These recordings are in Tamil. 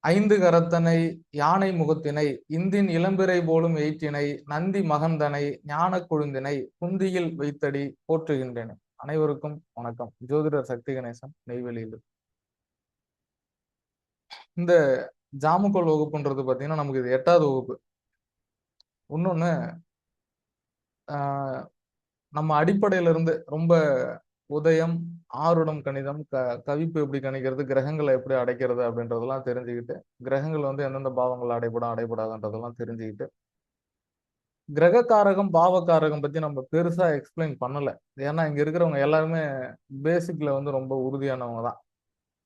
ஐந்து கரத்தனை யானை முகத்தினை இந்தின் இளம்பிறை போலும் எயிற்றினை நந்தி மகந்தனை ஞான கொழுந்தினை குந்தியில் வைத்தடி போற்றுகின்றன. அனைவருக்கும் வணக்கம். ஜோதிடர் சக்தி கணேசன், நெய்வேலியில். இந்த ஜாமுக்கோல் வகுப்புன்றது பாத்தீங்கன்னா நமக்கு இது 8வது வகுப்பு. இன்னொன்னு நம்ம அடிப்படையில இருந்து ரொம்ப உதயம், ஆருடம் கணிதம், கவிப்பு எப்படி கணிக்கிறது, கிரகங்களை எப்படி அடைக்கிறது அப்படின்றதெல்லாம் தெரிஞ்சுக்கிட்டு, கிரகங்கள் எந்தெந்த பாவங்கள் அடைபடாதுன்றதெல்லாம் தெரிஞ்சுக்கிட்டு, கிரகக்காரகம் பாவக்காரகம் பத்தி நம்ம பெருசா எக்ஸ்பிளைன் பண்ணல. ஏன்னா இங்க இருக்கிறவங்க எல்லாருமே பேசிக்ல ரொம்ப உறுதியானவங்க தான்.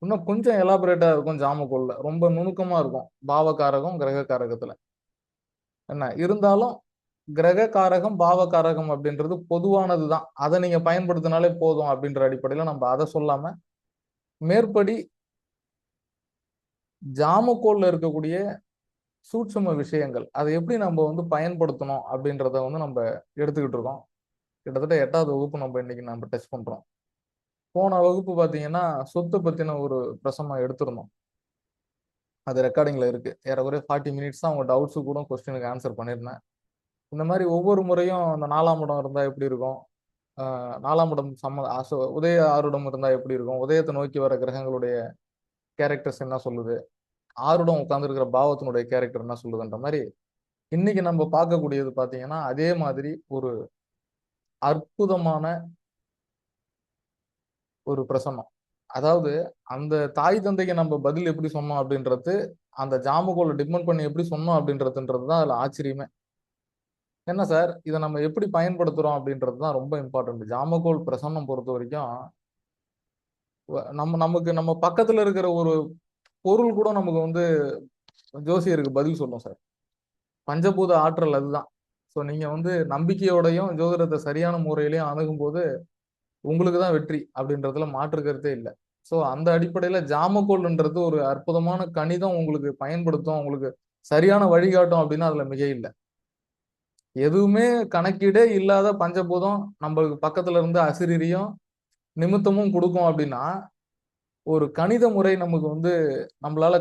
இன்னும் கொஞ்சம் எலாபரேட்டா இருக்கும் ஜாமக்கோல்ல, ரொம்ப நுணுக்கமா இருக்கும் பாவக்காரகம் கிரகக்காரகத்துல. என்ன இருந்தாலும் கிரக காரகம் பாவகாரகம் அப்படின்றது பொதுவானதுதான். அதை நீங்க பயன்படுத்தினாலே போதும் அப்படின்ற அடிப்படையில நம்ம அதை சொல்லாம, மேற்படி ஜாமக்கோல்ல இருக்கக்கூடிய சூட்சும விஷயங்கள் அதை எப்படி நம்ம பயன்படுத்தணும் அப்படின்றத நம்ம எடுத்துக்கிட்டு இருக்கோம். கிட்டத்தட்ட 8வது வகுப்பு நம்ம இன்னைக்கு டெஸ்ட் பண்றோம். போன வகுப்பு பாத்தீங்கன்னா சொத்து பத்தின ஒரு பிரசனம் எடுத்திருந்தோம். அது ரெக்கார்டிங்ல இருக்கு. ஏறக்குறைய 40 மினிட்ஸ் தான் உங்க டவுட்ஸு கூட கொஸ்டினுக்கு ஆன்சர் பண்ணியிருந்தேன். இந்த மாதிரி ஒவ்வொரு முறையும் அந்த 4ஆம் இடம் இருந்தா எப்படி இருக்கும், 4ஆம் இடம் உதய ஆருடம் இருந்தா எப்படி இருக்கும், உதயத்தை நோக்கி வர கிரகங்களுடைய கேரக்டர்ஸ் என்ன சொல்லுது, ஆருடம் உட்கார்ந்துருக்கிற பாவத்தினுடைய கேரக்டர் என்ன சொல்லுதுன்ற மாதிரி இன்னைக்கு நம்ம பார்க்கக்கூடியது பாத்தீங்கன்னா அதே மாதிரி ஒரு அற்புதமான ஒரு பிரசன்னம். அதாவது அந்த தாய் தந்தைக்கு நம்ம பதில் எப்படி சொன்னோம் அப்படின்றது, அந்த ஜாமக்கோலை டிபெண்ட் பண்ணி எப்படி சொன்னோம் அப்படின்றதுன்றது தான் அதுல ஆச்சரியமே. என்ன சார் இதை நம்ம எப்படி பயன்படுத்துறோம் அப்படின்றது தான் ரொம்ப இம்பார்ட்டன்ட். ஜாமக்கோல் பிரசன்னம் பொறுத்த வரைக்கும் நம்ம பக்கத்துல இருக்கிற ஒரு பொருள் கூட நமக்கு ஜோசியருக்கு பதில் சொல்லும் சார். பஞ்சபூத ஆற்றல் அதுதான். ஸோ நீங்க நம்பிக்கையோடையும் ஜோதிடத்தை சரியான முறையிலையும் அணுகும் போது உங்களுக்கு தான் வெற்றி அப்படின்றதுல மாற்று கருத்தே இல்லை. ஸோ அந்த அடிப்படையில ஜாமக்கோல்ன்றது ஒரு அற்புதமான கணிதம், உங்களுக்கு பயன்படுத்தும், உங்களுக்கு சரியான வழிகாட்டும் அப்படின்னா அதுல மிக இல்லை. எதுவுமே கணக்கீடே இல்லாத பஞ்சபூதம் நம்மளுக்கு பக்கத்துல இருந்து அசிரியும் நிமித்தமும் கொடுக்கும் அப்படின்னா ஒரு கணித முறை நமக்கு நம்மளால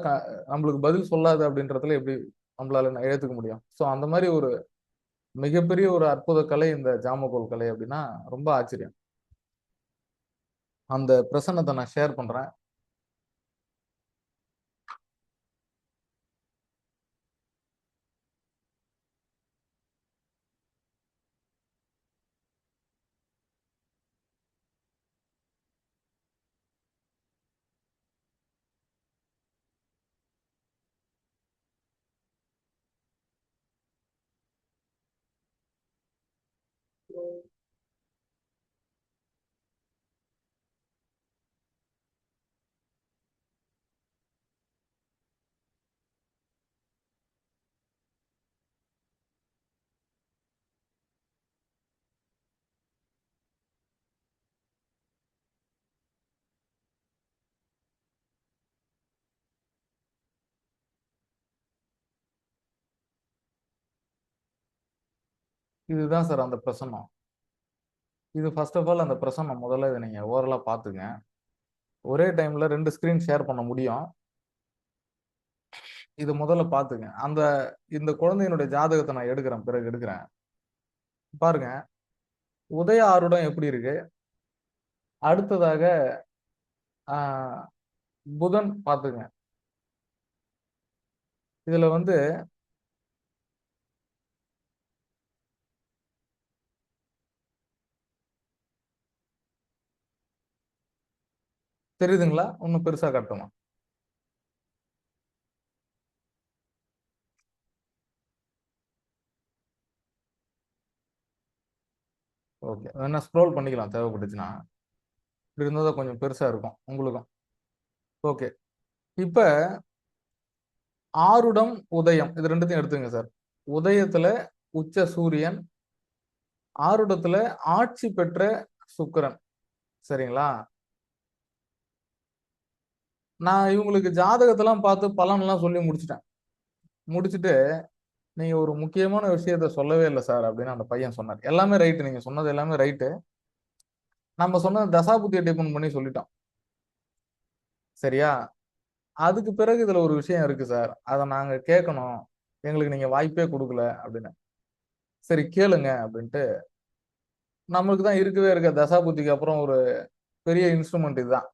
நம்மளுக்கு பதில் சொல்லாது அப்படின்றதுல எப்படி நம்மளால ஏத்துக்க முடியும்? ஸோ அந்த மாதிரி ஒரு மிகப்பெரிய ஒரு அற்புத கலை இந்த ஜாமக்கோல் கலை அப்படின்னா ரொம்ப ஆச்சரியம். அந்த பிரசன்னத்தை நான் ஷேர் பண்றேன். இதுதான் சார் அந்த பிரசன்னம். இது ஃபர்ஸ்ட் ஆஃப் ஆல் அந்த பிரசன்னம் முதல்ல இதை நீங்க ஓரலா பாத்துங்க. ஒரே டைம்ல 2 ஸ்கிரீன் ஷேர் பண்ண முடியும். இது முதல்ல பாத்துங்க. இந்த குழந்தையினுடைய ஜாதகத்தை நான் எடுக்கிறேன், பிறகு எடுக்கிறேன். பாருங்க, உதய ஆருடம் எப்படி இருக்கு. அடுத்ததாக புதன் பாத்துங்க. இதுல தெரியுதுங்களா? இன்னும் பெருசா காட்டுமா? ஓகே, வேணா ஸ்க்ரோல் பண்ணிக்கலாம் தேவைப்பட்டுச்சுன்னா. இப்படி இருந்தால் கொஞ்சம் பெருசா இருக்கும் உங்களுக்கும். ஓகே, இப்ப ஆருடம் உதயம் இது ரெண்டுத்தையும் எடுத்துங்க சார். உதயத்துல உச்ச சூரியன், ஆருடத்துல ஆட்சி பெற்ற சுக்கிரன். சரிங்களா? நான் இவங்களுக்கு ஜாதகத்தெல்லாம் பார்த்து பலன்லாம் சொல்லி முடிச்சுட்டு நீங்க ஒரு முக்கியமான விஷயத்த சொல்லவே இல்லை சார் அப்படின்னு அந்த பையன் சொன்னார். எல்லாமே ரைட்டு, நீங்க சொன்னது எல்லாமே ரைட்டு. நம்ம சொன்னது தசாபுத்தியை டிபெண்ட் பண்ணி சொல்லிட்டோம். சரியா? அதுக்கு பிறகு இதுல ஒரு விஷயம் இருக்கு சார், அதை நாங்க கேட்கணும், எங்களுக்கு நீங்க வாய்ப்பே கொடுக்கல அப்படின்னு. சரி கேளுங்க அப்படின்ட்டு, நம்மளுக்கு தான் இருக்கவே இருக்க தசாபுத்திக்கு அப்புறம் ஒரு பெரிய இன்ஸ்ட்ருமெண்ட் இதுதான்.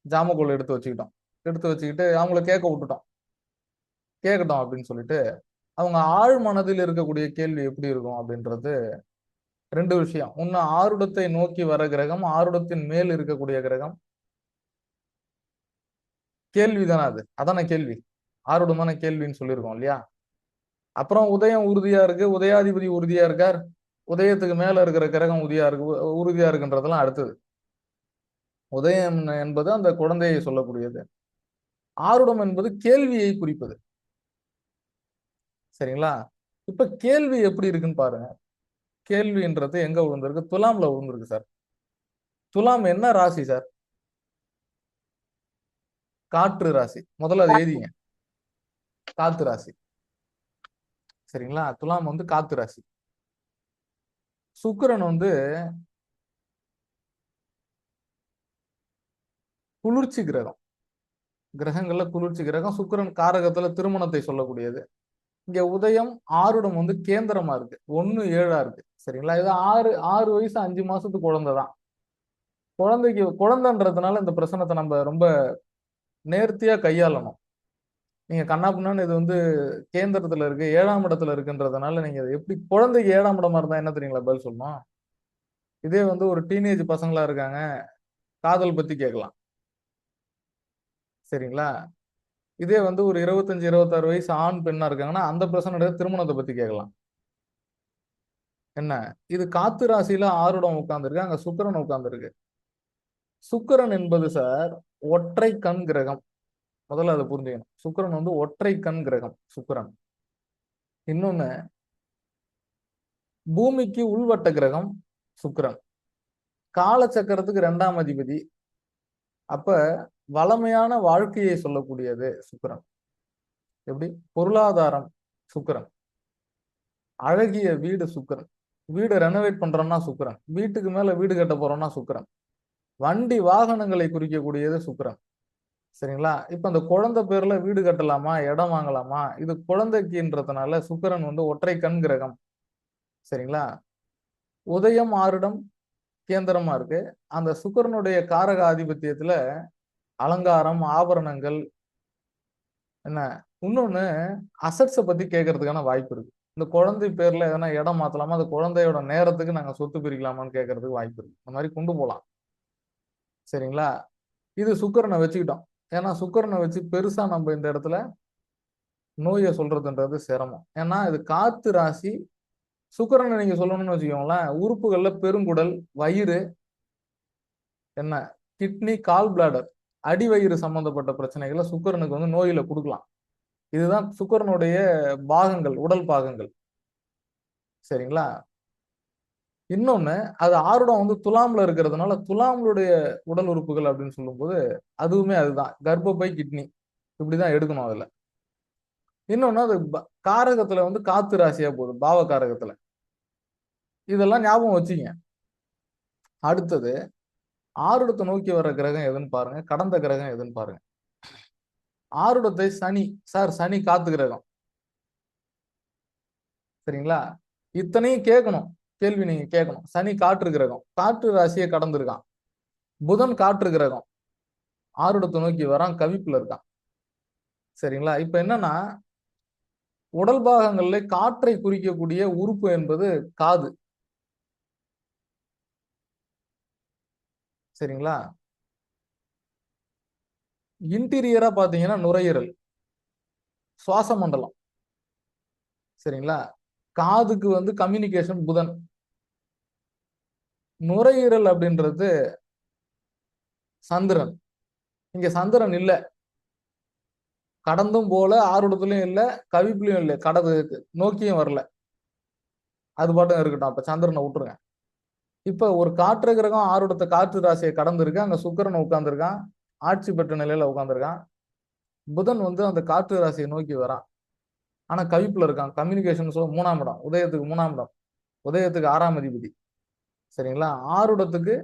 ஜாமக்கோல் எடுத்து வச்சுக்கிட்டோம். எடுத்து வச்சுக்கிட்டு அவங்கள கேட்க விட்டுட்டோம். கேட்கட்டும் அப்படின்னு சொல்லிட்டு, அவங்க ஆழ் மனதில் இருக்கக்கூடிய கேள்வி எப்படி இருக்கும் அப்படின்றது ரெண்டு விஷயம். ஒன்னு ஆருடத்தை நோக்கி வர கிரகம், ஆருடத்தின் மேல் இருக்கக்கூடிய கிரகம். கேள்வி தானே அது, அதானே கேள்வி. ஆருடம் தானே கேள்வின்னு சொல்லியிருக்கோம் இல்லையா? அப்புறம் உதயம் உறுதியா இருக்கு, உதயாதிபதி உறுதியா இருக்கார், உதயத்துக்கு மேல இருக்கிற கிரகம் உறுதியா இருக்குன்றதெல்லாம் அடுத்தது. உதயம் என்பது அந்த குழந்தையை சொல்லக்கூடியது. ஆருடம் என்பது கேள்வியை குறிப்பது. சரிங்களா? இப்ப கேள்வி எப்படி இருக்குன்னு பாருங்க. கேள்வின்றது எங்க விழுந்திருக்கு? துலாம்ல விழுந்திருக்கு சார். துலாம் என்ன ராசி சார்? காற்று ராசி. முதல்ல அதை எழுதிங்க. காத்து ராசி. சரிங்களா? துலாம் வந்து காத்து ராசி. சுக்கிரன் வந்து குளிர்ச்சி கிரகம். கிரகங்கள்ல குளிர்ச்சி கிரகம். சுக்கிரன் காரகத்துல திருமணத்தை சொல்லக்கூடியது. இங்க உதயம் ஆருடம் வந்து கேந்திரமா இருக்கு. 1-7 இருக்கு. சரிங்களா? இது 6 வயசு 5 மாசத்துக்கு குழந்தை தான். குழந்தைன்றதுனால இந்த பிரச்சனத்தை நம்ம ரொம்ப நேர்த்தியா கையாளணும். நீங்க கண்ணா பின்னான்னு இது வந்து கேந்திரத்துல இருக்கு, 7ஆம் இடத்துல இருக்குன்றதுனால நீங்க எப்படி குழந்தைக்கு 7ஆம் இடமா இருந்தா என்ன தெரியுங்களா பதில் சொல்லணும்? இதே வந்து ஒரு டீனேஜ் பசங்களா இருக்காங்க, காதல் பத்தி கேட்கலாம். சரிங்களா? இதே வந்து ஒரு 25, 26 வயசு ஆண் பெண்ணா இருக்காங்கன்னா அந்த பிரச்சனை திருமணத்தை பத்தி கேட்கலாம். என்ன இது காத்து ராசியில ஆருடம் உட்கார்ந்துருக்கு, அங்க சுக்கிரன் உட்கார்ந்துருக்கு. சுக்கிரன் என்பது சார் ஒற்றை கண் கிரகம். முதல்ல அதை புரிஞ்சுக்கணும். சுக்கிரன் வந்து ஒற்றை கண் கிரகம். சுக்கிரன் இன்னொன்னு பூமிக்கு உள்வட்ட கிரகம் சுக்கிரன். காலச்சக்கரத்துக்கு 2ஆம் அதிபதி. அப்ப வளமையான வாழ்க்கையை சொல்லக்கூடியது சுக்கிரன். எப்படி? பொருளாதாரம் சுக்கிரன். அழகிய வீடு சுக்கிரன். வீடு ரெனோவேட் பண்றோம்னா சுக்கிரன். வீட்டுக்கு மேல வீடு கட்ட போறோம்னா சுக்கிரன். வண்டி வாகனங்களை குறிக்கக்கூடியது சுக்கிரன். சரிங்களா? இப்ப அந்த குழந்தை பேர்ல வீடு கட்டலாமா, இடம் வாங்கலாமா, இது குழந்தைக்குன்றதுனால சுக்கிரன் வந்து ஒற்றை கண் கிரகம். சரிங்களா? உதயம் ஆருடம் கேந்திரமா இருக்கு. அந்த சுக்கிரனுடைய காரக ஆதிபத்தியத்துல அலங்காரம், ஆபரணங்கள், என்ன இன்னொன்னு அசட்ஸ பத்தி கேட்கறதுக்கான வாய்ப்பு இருக்கு. இந்த குழந்தை பேர்ல எதனா இடம் மாத்தலாமா, அந்த குழந்தையோட நேரத்துக்கு நாங்க சொத்து பிரிக்கலாமான்னு கேட்கறதுக்கு வாய்ப்பு இருக்கு. இந்த மாதிரி கொண்டு போலாம். சரிங்களா? இது சுக்கிரனை வச்சுக்கிட்டோம். ஏன்னா சுக்கிரனை வச்சு பெருசா நம்ம இந்த இடத்துல நோயை சொல்றதுன்றது சிரமம். ஏன்னா இது காத்து ராசி. சுக்கிரனை நீங்க சொல்லணும்னு வச்சுக்கோங்களேன், உறுப்புகள்ல பெருங்குடல், வயிறு, என்ன கிட்னி, கால் பிளாடர், அடிவயிறு சம்பந்தப்பட்ட பிரச்சனைகளை சுக்கிரனுக்கு வந்து நோயில கொடுக்கலாம். இதுதான் சுக்கிரனுடைய பாகங்கள், உடல் பாகங்கள். சரிங்களா? இன்னொன்னு அது ஆருடம் வந்து துலாம்ல இருக்கிறதுனால துலாம்களுடைய உடல் உறுப்புகள் அப்படின்னு சொல்லும்போது அதுவுமே அதுதான் கர்ப்பப்பை, கிட்னி இப்படிதான் எடுக்கணும் அதுல. இன்னொன்னு அது காரகத்துல வந்து காத்து ராசியா போகுது, பாவ காரகத்துல. இதெல்லாம் ஞாபகம் வச்சுங்க. அடுத்தது ஆருடத்தை நோக்கி வர்ற கிரகம் எதுன்னு பாருங்க, கடந்த கிரகம் எதுன்னு பாருங்க. ஆருடத்தை சனி சார், சனி காத்து கிரகம். சரிங்களா? இத்தனையும் கேட்கணும். கேள்வி நீங்க கேட்கணும். சனி காற்று கிரகம், காற்று ராசியை கடந்திருக்கான். புதன் காற்று கிரகம், ஆருடத்தை நோக்கி வரான், கவிப்புல இருக்கான். சரிங்களா? இப்ப என்னன்னா உடல் பாகங்கள்ல காற்றை குறிக்கக்கூடிய உறுப்பு என்பது காது. சரிங்களா? இன்டீரியரா பாத்தீங்கன்னா நுரையீரல், சுவாச மண்டலம். சரிங்களா? காதுக்கு வந்து கம்யூனிகேஷன் புதன். நுரையீரல் அப்படின்றது சந்திரன். இங்க சந்திரன் இல்ல. கடந்தும் போல ஆருடத்துலயும் இல்ல, கவிப்புலயும் இல்ல, கடது நோக்கியும் வரல. அது பாட்டும் இருக்கட்டும். அப்ப சந்திரனை விட்டுருங்க. இப்ப ஒரு காற்று கிரகம் ஆருடத்தை காற்று ராசியை கடந்திருக்கு, அங்க சுக்கிரன் உட்கார்ந்துருக்கான், ஆட்சி பெற்ற நிலையில உட்கார்ந்துருக்கான். புதன் வந்து அந்த காற்று ராசியை நோக்கி வரான். ஆனா கவிப்புல இருக்கான். கம்யூனிகேஷன் 3ஆம் இடம், உதயத்துக்கு 3ஆம் இடம், உதயத்துக்கு 6ஆம் அதிபதி. சரிங்களா? ஆருடத்துக்கு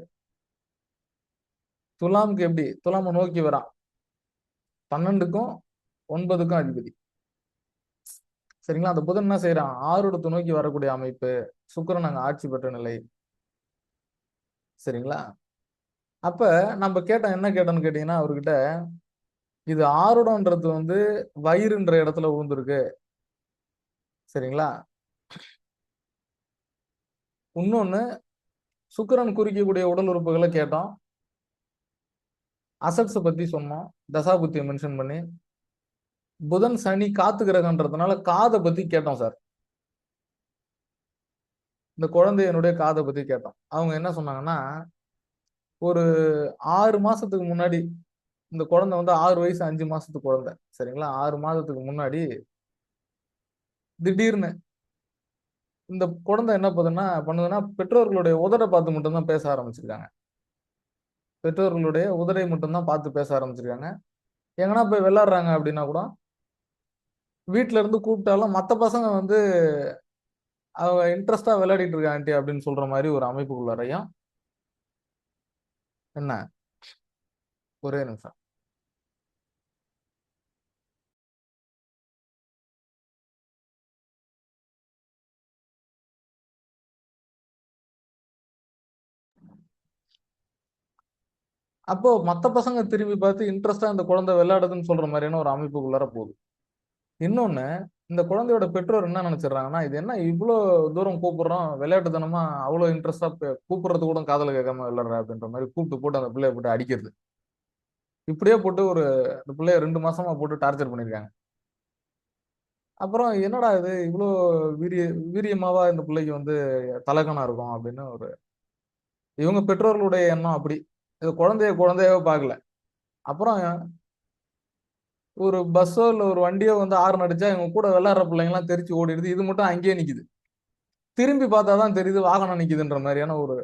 துலாமுக்கு எப்படி துலாம நோக்கி வரான். 12க்கும் 9க்கும் அதிபதி. சரிங்களா? அந்த புதன் என்ன செய்யறான்? ஆறுடத்தை நோக்கி வரக்கூடிய அமைப்பு. சுக்கிரன் அங்க ஆட்சி பெற்ற நிலை. சரிங்களா? அப்ப நம்ம கேட்டோம், என்ன கேட்டோம்னு கேட்டீங்கன்னா அவர்கிட்ட, இது ஆருடம்ன்றது வந்து வயிறுன்ற இடத்துல விழுந்திருக்கு. சரிங்களா? இன்னொன்னு, சுக்கிரன் குறிக்கக்கூடிய உடல் உறுப்புகளை கேட்டோம். அசட்ஸ் பத்தி சொன்னோம். தசாபுத்தியை மென்ஷன் பண்ணி. புதன் சனி காத்து கிரகன்றதுனால காதை பத்தி கேட்டோம் சார். இந்த குழந்தையனுடைய காதை பத்தி கேட்டோம். அவங்க என்ன சொன்னாங்கன்னா, ஒரு 6 மாசத்துக்கு முன்னாடி, இந்த குழந்தை வந்து 6 வயசு 5 மாசத்துக்கு குழந்தை. சரிங்களா? 6 மாதத்துக்கு முன்னாடி திடீர்னு இந்த குழந்தை என்ன பண்ணுதுன்னா, பெற்றோர்களுடைய உதட பார்த்து மட்டும் தான் பேச ஆரம்பிச்சிருக்காங்க. பெற்றோர்களுடைய உதடை மட்டும் தான் பார்த்து பேச ஆரம்பிச்சிருக்காங்க. எங்கனா போய் விளையாடுறாங்க அப்படின்னா கூட, வீட்ல இருந்து கூப்பிட்டாலும் மத்த பசங்க வந்து அவ இன்ட்ரெஸ்ட்டா விளையாடிட்டு இருக்கா ஆன்ட்டி அப்படின்னு சொல்ற மாரி ஒரு அமைப்புக்குள்ளாரையும் என்ன? ஒரே நிமிஷம். அப்போ மத்த பசங்க திரும்பி பார்த்து இன்ட்ரெஸ்ட்டா இந்த குழந்தை விளையாடுதுன்னு சொல்ற மாரியான ஒரு அமைப்புக்குள்ளார போகுது. இன்னொன்னு, இந்த குழந்தையோட பெற்றோர் என்ன நினைச்சுடுறாங்கன்னா, இது என்ன இவ்ளோ தூரம் கூப்பிடுறோம், விளையாட்டுத்தனமா அவ்ளோ இன்ட்ரெஸ்ட்டா கூப்பிடுறது கூட காதுல கேட்காம விளையாடுற அப்படின்ற மாரி கூப்பிட்டு போட்டு அந்த பிள்ளைய போட்டு அடிக்கிறது. இப்படியே போட்டு அந்த பிள்ளைய 2 மாசமா போட்டு டார்ச்சர் பண்ணியிருக்காங்க. அப்புறம் என்னடா இது இவ்ளோ வீரிய வீரியமாவா இந்த பிள்ளைக்கு வந்து தலகணம் இருக்கும் அப்படின்னு இவங்க பெற்றோர்களுடைய எண்ணம் அப்படி. இது குழந்தைய குழந்தையாவே பார்க்கல. அப்புறம் ஒரு பஸ்ஸோ இல்ல ஒரு வண்டியோ வந்து ஹாரன் அடிச்சா இவங்க கூட விளையாடுற பிள்ளைங்கலாம் தெரிச்சு ஓடிடுது. இது மட்டும் அங்கேயே நிக்குது. திரும்பி பார்த்தா தான் தெரியுது வாகனம் நிக்குதுன்ற மாதிரியான ஒரு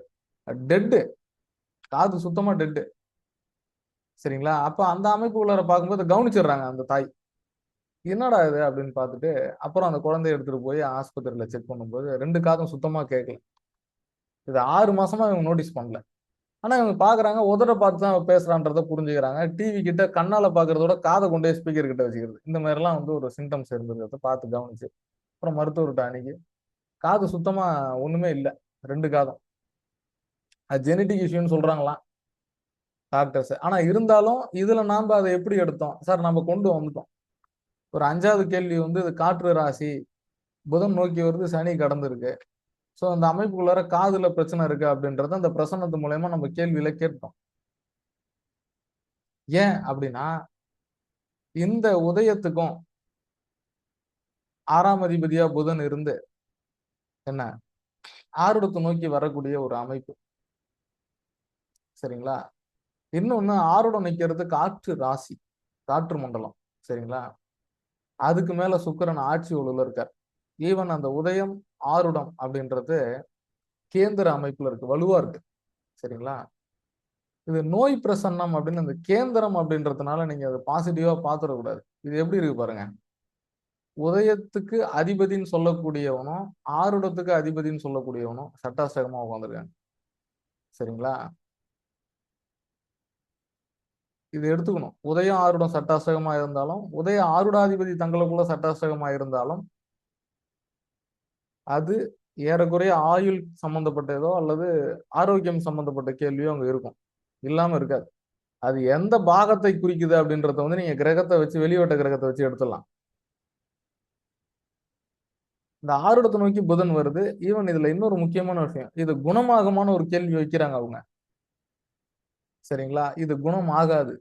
டெட்டு. காது சுத்தமா டெட்டு. சரிங்களா? அப்ப அந்த அமைப்பு உள்ளார பார்க்கும்போது கவனிச்சிடுறாங்க அந்த தாய். என்னடா இது அப்படின்னு பார்த்துட்டு, அப்புறம் அந்த குழந்தைய எடுத்துட்டு போய் ஆஸ்பத்திரியில செக் பண்ணும்போது 2 காதும் சுத்தமா கேட்கல. இது 6 மாசமா இவங்க நோட்டீஸ் பண்ணல. ஆனா இவங்க பார்க்குறாங்க, உதட பார்த்து தான் அவ பேசுறான்றத புரிஞ்சுக்கிறாங்க. டிவி கிட்ட கண்ணால பார்க்கறத விட காத கொண்டு போய் ஸ்பீக்கர் கிட்ட வச்சுக்கிறது. இந்த மாரிலாம் வந்து ஒரு சிம்ப்டம்ஸ் இருந்தத பார்த்து கவனிச்சு, அப்புறம் மருத்துவர்ட்ட அணுகி, காது சுத்தமா ஒண்ணுமே இல்ல. 2 காதும். அது ஜெனடிக் இஷ்யூன்னு சொல்றாங்களாம் டாக்டர்ஸ். ஆனா இருந்தாலும் இதுல நாம அத எப்படி எடுத்தோம்? சார் நம்ம கொண்டு வந்துட்டோம். ஒரு 5வது கேள்வி வந்து இது காற்று ராசி. புதன் நோக்கி வருது, சனி கடந்திருக்கு. சோ அந்த அமைப்புக்குள்ளார காதுல பிரச்சனை இருக்கு அப்படின்றத அந்த பிரசன்னத்து மூலியமா நம்ம கேள்வியில கேட்டோம். ஏன் அப்படின்னா, இந்த உதயத்துக்கும் 6ஆம் அதிபதியா புதன் இருந்து என்ன ஆருடத்தை நோக்கி வரக்கூடிய ஒரு அமைப்பு. சரிங்களா? இன்னொன்னு ஆருடம் நிக்கிறது காற்று ராசி. காற்று மண்டலம். சரிங்களா? அதுக்கு மேல சுக்கிரன் ஆட்சி உள்ள இருக்கார். ஈவன் அந்த உதயம் ஆருடம் அப்படின்றது கேந்திர அமைப்புல இருக்கு. வலுவா இருக்கு. சரிங்களா? இது நோய் பிரசன்னம் அப்படின்னு அந்த கேந்திரம் அப்படின்றதுனால நீங்க அதை பாசிட்டிவா பாத்துடக்கூடாது. இது எப்படி இருக்கு பாருங்க. உதயத்துக்கு அதிபதின்னு சொல்லக்கூடியவனும், ஆருடத்துக்கு அதிபதின்னு சொல்லக்கூடியவனும் சட்டாஷ்டகமா உட்காந்துருக்காங்க. சரிங்களா? இது எடுத்துக்கணும். உதயம் ஆருடம் சட்டாஷ்டகமா இருந்தாலும், உதய ஆருடாதிபதி தங்களுக்குள்ள சட்டாஷ்டகமா இருந்தாலும், அது ஏறக்குறைய ஆயுள் சம்பந்தப்பட்டதோ அல்லது ஆரோக்கியம் சம்பந்தப்பட்ட கேள்வியோ அங்க இருக்கும். இல்லாம இருக்காது. அது எந்த பாகத்தை குறிக்குது அப்படின்றத வந்து நீங்க கிரகத்தை வச்சு வெளிவட்ட கிரகத்தை வச்சு எடுத்துடலாம். இந்த ஆருடத்தை நோக்கி புதன் வருது. ஈவன் இதுல இன்னொரு முக்கியமான விஷயம். இது குணமாகுமான ஒரு கேள்வி வைக்கிறாங்க அவங்க. சரிங்களா? இது குணம் ஆகாது.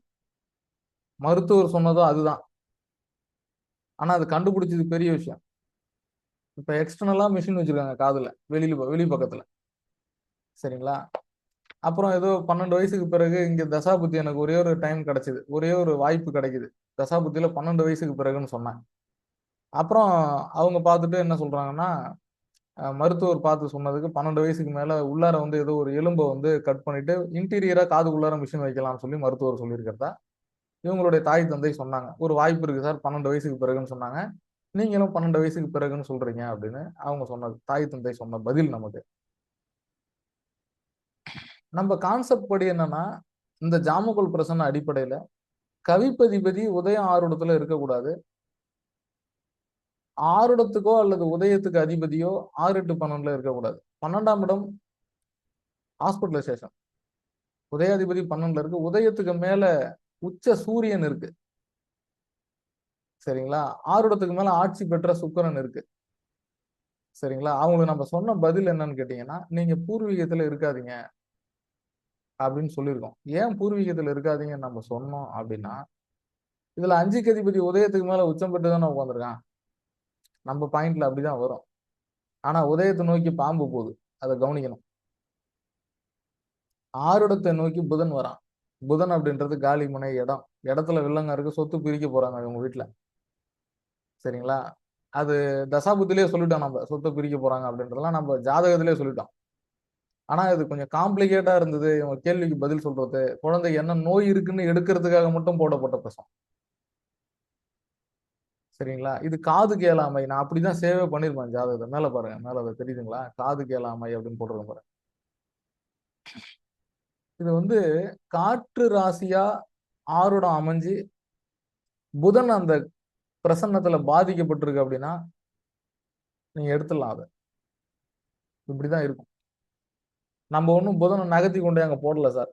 மருத்துவர் சொன்னதும் அதுதான். ஆனா அது கண்டுபிடிச்சது பெரிய விஷயம். இப்ப எக்ஸ்டர்னலா மிஷின் வச்சிருக்காங்க காதுல. வெளி பக்கத்துல. சரிங்களா? அப்புறம் ஏதோ 12 வயசுக்கு பிறகு இங்க தசாபுத்தி எனக்கு ஒரே ஒரு டைம் கிடைச்சது. ஒரே ஒரு வாய்ப்பு கிடைக்குது. தசாபுத்தியில 12 வயசுக்கு பிறகுன்னு சொன்னாங்க. அப்புறம் அவங்க பார்த்துட்டு என்ன சொல்றாங்கன்னா, மருத்துவர் பார்த்து சொன்னதுக்கு 12 வயசுக்கு மேல உள்ளார வந்து ஏதோ ஒரு எலும்ப வந்து கட் பண்ணிட்டு இன்டீரியரா காதுக்குள்ளார மிஷின் வைக்கலாம்னு சொல்லி மருத்துவர் சொல்லியிருக்கிறதா இவங்களுடைய தாய் தந்தை சொன்னாங்க. ஒரு வாய்ப்பு இருக்கு சார் 12 வயசுக்கு பிறகுன்னு சொன்னாங்க. நீங்களும் 12 வயசுக்கு பிறகுன்னு சொல்றீங்க அப்படின்னு அவங்க சொன்னது. தாய் தந்தை சொன்ன பதில் நமக்கு. நம்ம கான்செப்ட் படி என்னன்னா, இந்த ஜாமக்கோல் பிரசன்ன அடிப்படையில கவிப்பதிபதி உதயம் ஆறுடத்துல இருக்கக்கூடாது. ஆறுடத்துக்கோ அல்லது உதயத்துக்கு அதிபதியோ 6, 8, 12 இருக்கக்கூடாது. 12ஆம் இடம் ஹாஸ்பிட்டலைசேஷன். உதயாதிபதி 12 இருக்கு. உதயத்துக்கு மேல உச்ச சூரியன் இருக்கு. சரிங்களா? ஆறுடத்துக்கு மேல ஆட்சி பெற்ற சுக்கிரன் இருக்கு. சரிங்களா? அவங்களுக்கு நம்ம சொன்ன பதில் என்னன்னு கேட்டீங்கன்னா, நீங்க பூர்வீகத்துல இருக்காதீங்க அப்படின்னு சொல்லியிருக்கோம். ஏன் பூர்வீகத்துல இருக்காதீங்கன்னு நம்ம சொன்னோம் அப்படின்னா, இதுல 5க்கு அதிபதி உதயத்துக்கு மேல உச்சம் பெற்று தானே உட்கார்ந்திருக்கான். நம்ம பாயிண்ட்ல அப்படிதான் வரும். ஆனா உதயத்தை நோக்கி பாம்பு போகுது. அதை கவனிக்கணும். ஆறுடத்தை நோக்கி புதன் வரான். புதன் அப்படின்றது காலி முனை இடம். இடத்துல வில்லங்க இருக்கு. சொத்து பிரிக்க போறாங்க இவங்க வீட்டுல. சரிங்களா? அது தசாபுத்திலேயே சொல்லிட்டோம் நம்ம. சொத்தை பிரிக்க போறாங்க அப்படின்றதெல்லாம் நம்ம ஜாதகத்திலேயே சொல்லிட்டோம். ஆனா இது கொஞ்சம் காம்ப்ளிகேட்டா இருந்தது. இவங்க கேள்விக்கு பதில் சொல்றது, குழந்தைக்கு என்ன நோய் இருக்குன்னு எடுக்கிறதுக்காக மட்டும் போடப்பட்ட பிரசம். சரிங்களா? இது காது கேளாமை. நான் அப்படிதான் சேவே பண்ணிருப்பேன் ஜாதகத்தை. மேல பாருங்க. மேல அது தெரியுதுங்களா? காது கேளாமை அப்படின்னு போட்டுருக்கேன் பாருங்க. இது வந்து காற்று ராசியா ஆருடம் அமைஞ்சு புதன் அந்த பிரசன்னத்துல பாதிக்கப்பட்டிருக்கு அப்படின்னா நீங்க எடுத்துடலாம் அதை. இப்படிதான் இருக்கும். நம்ம ஒன்றும் புதனை நகர்த்தி கொண்டே அங்க போடல சார்.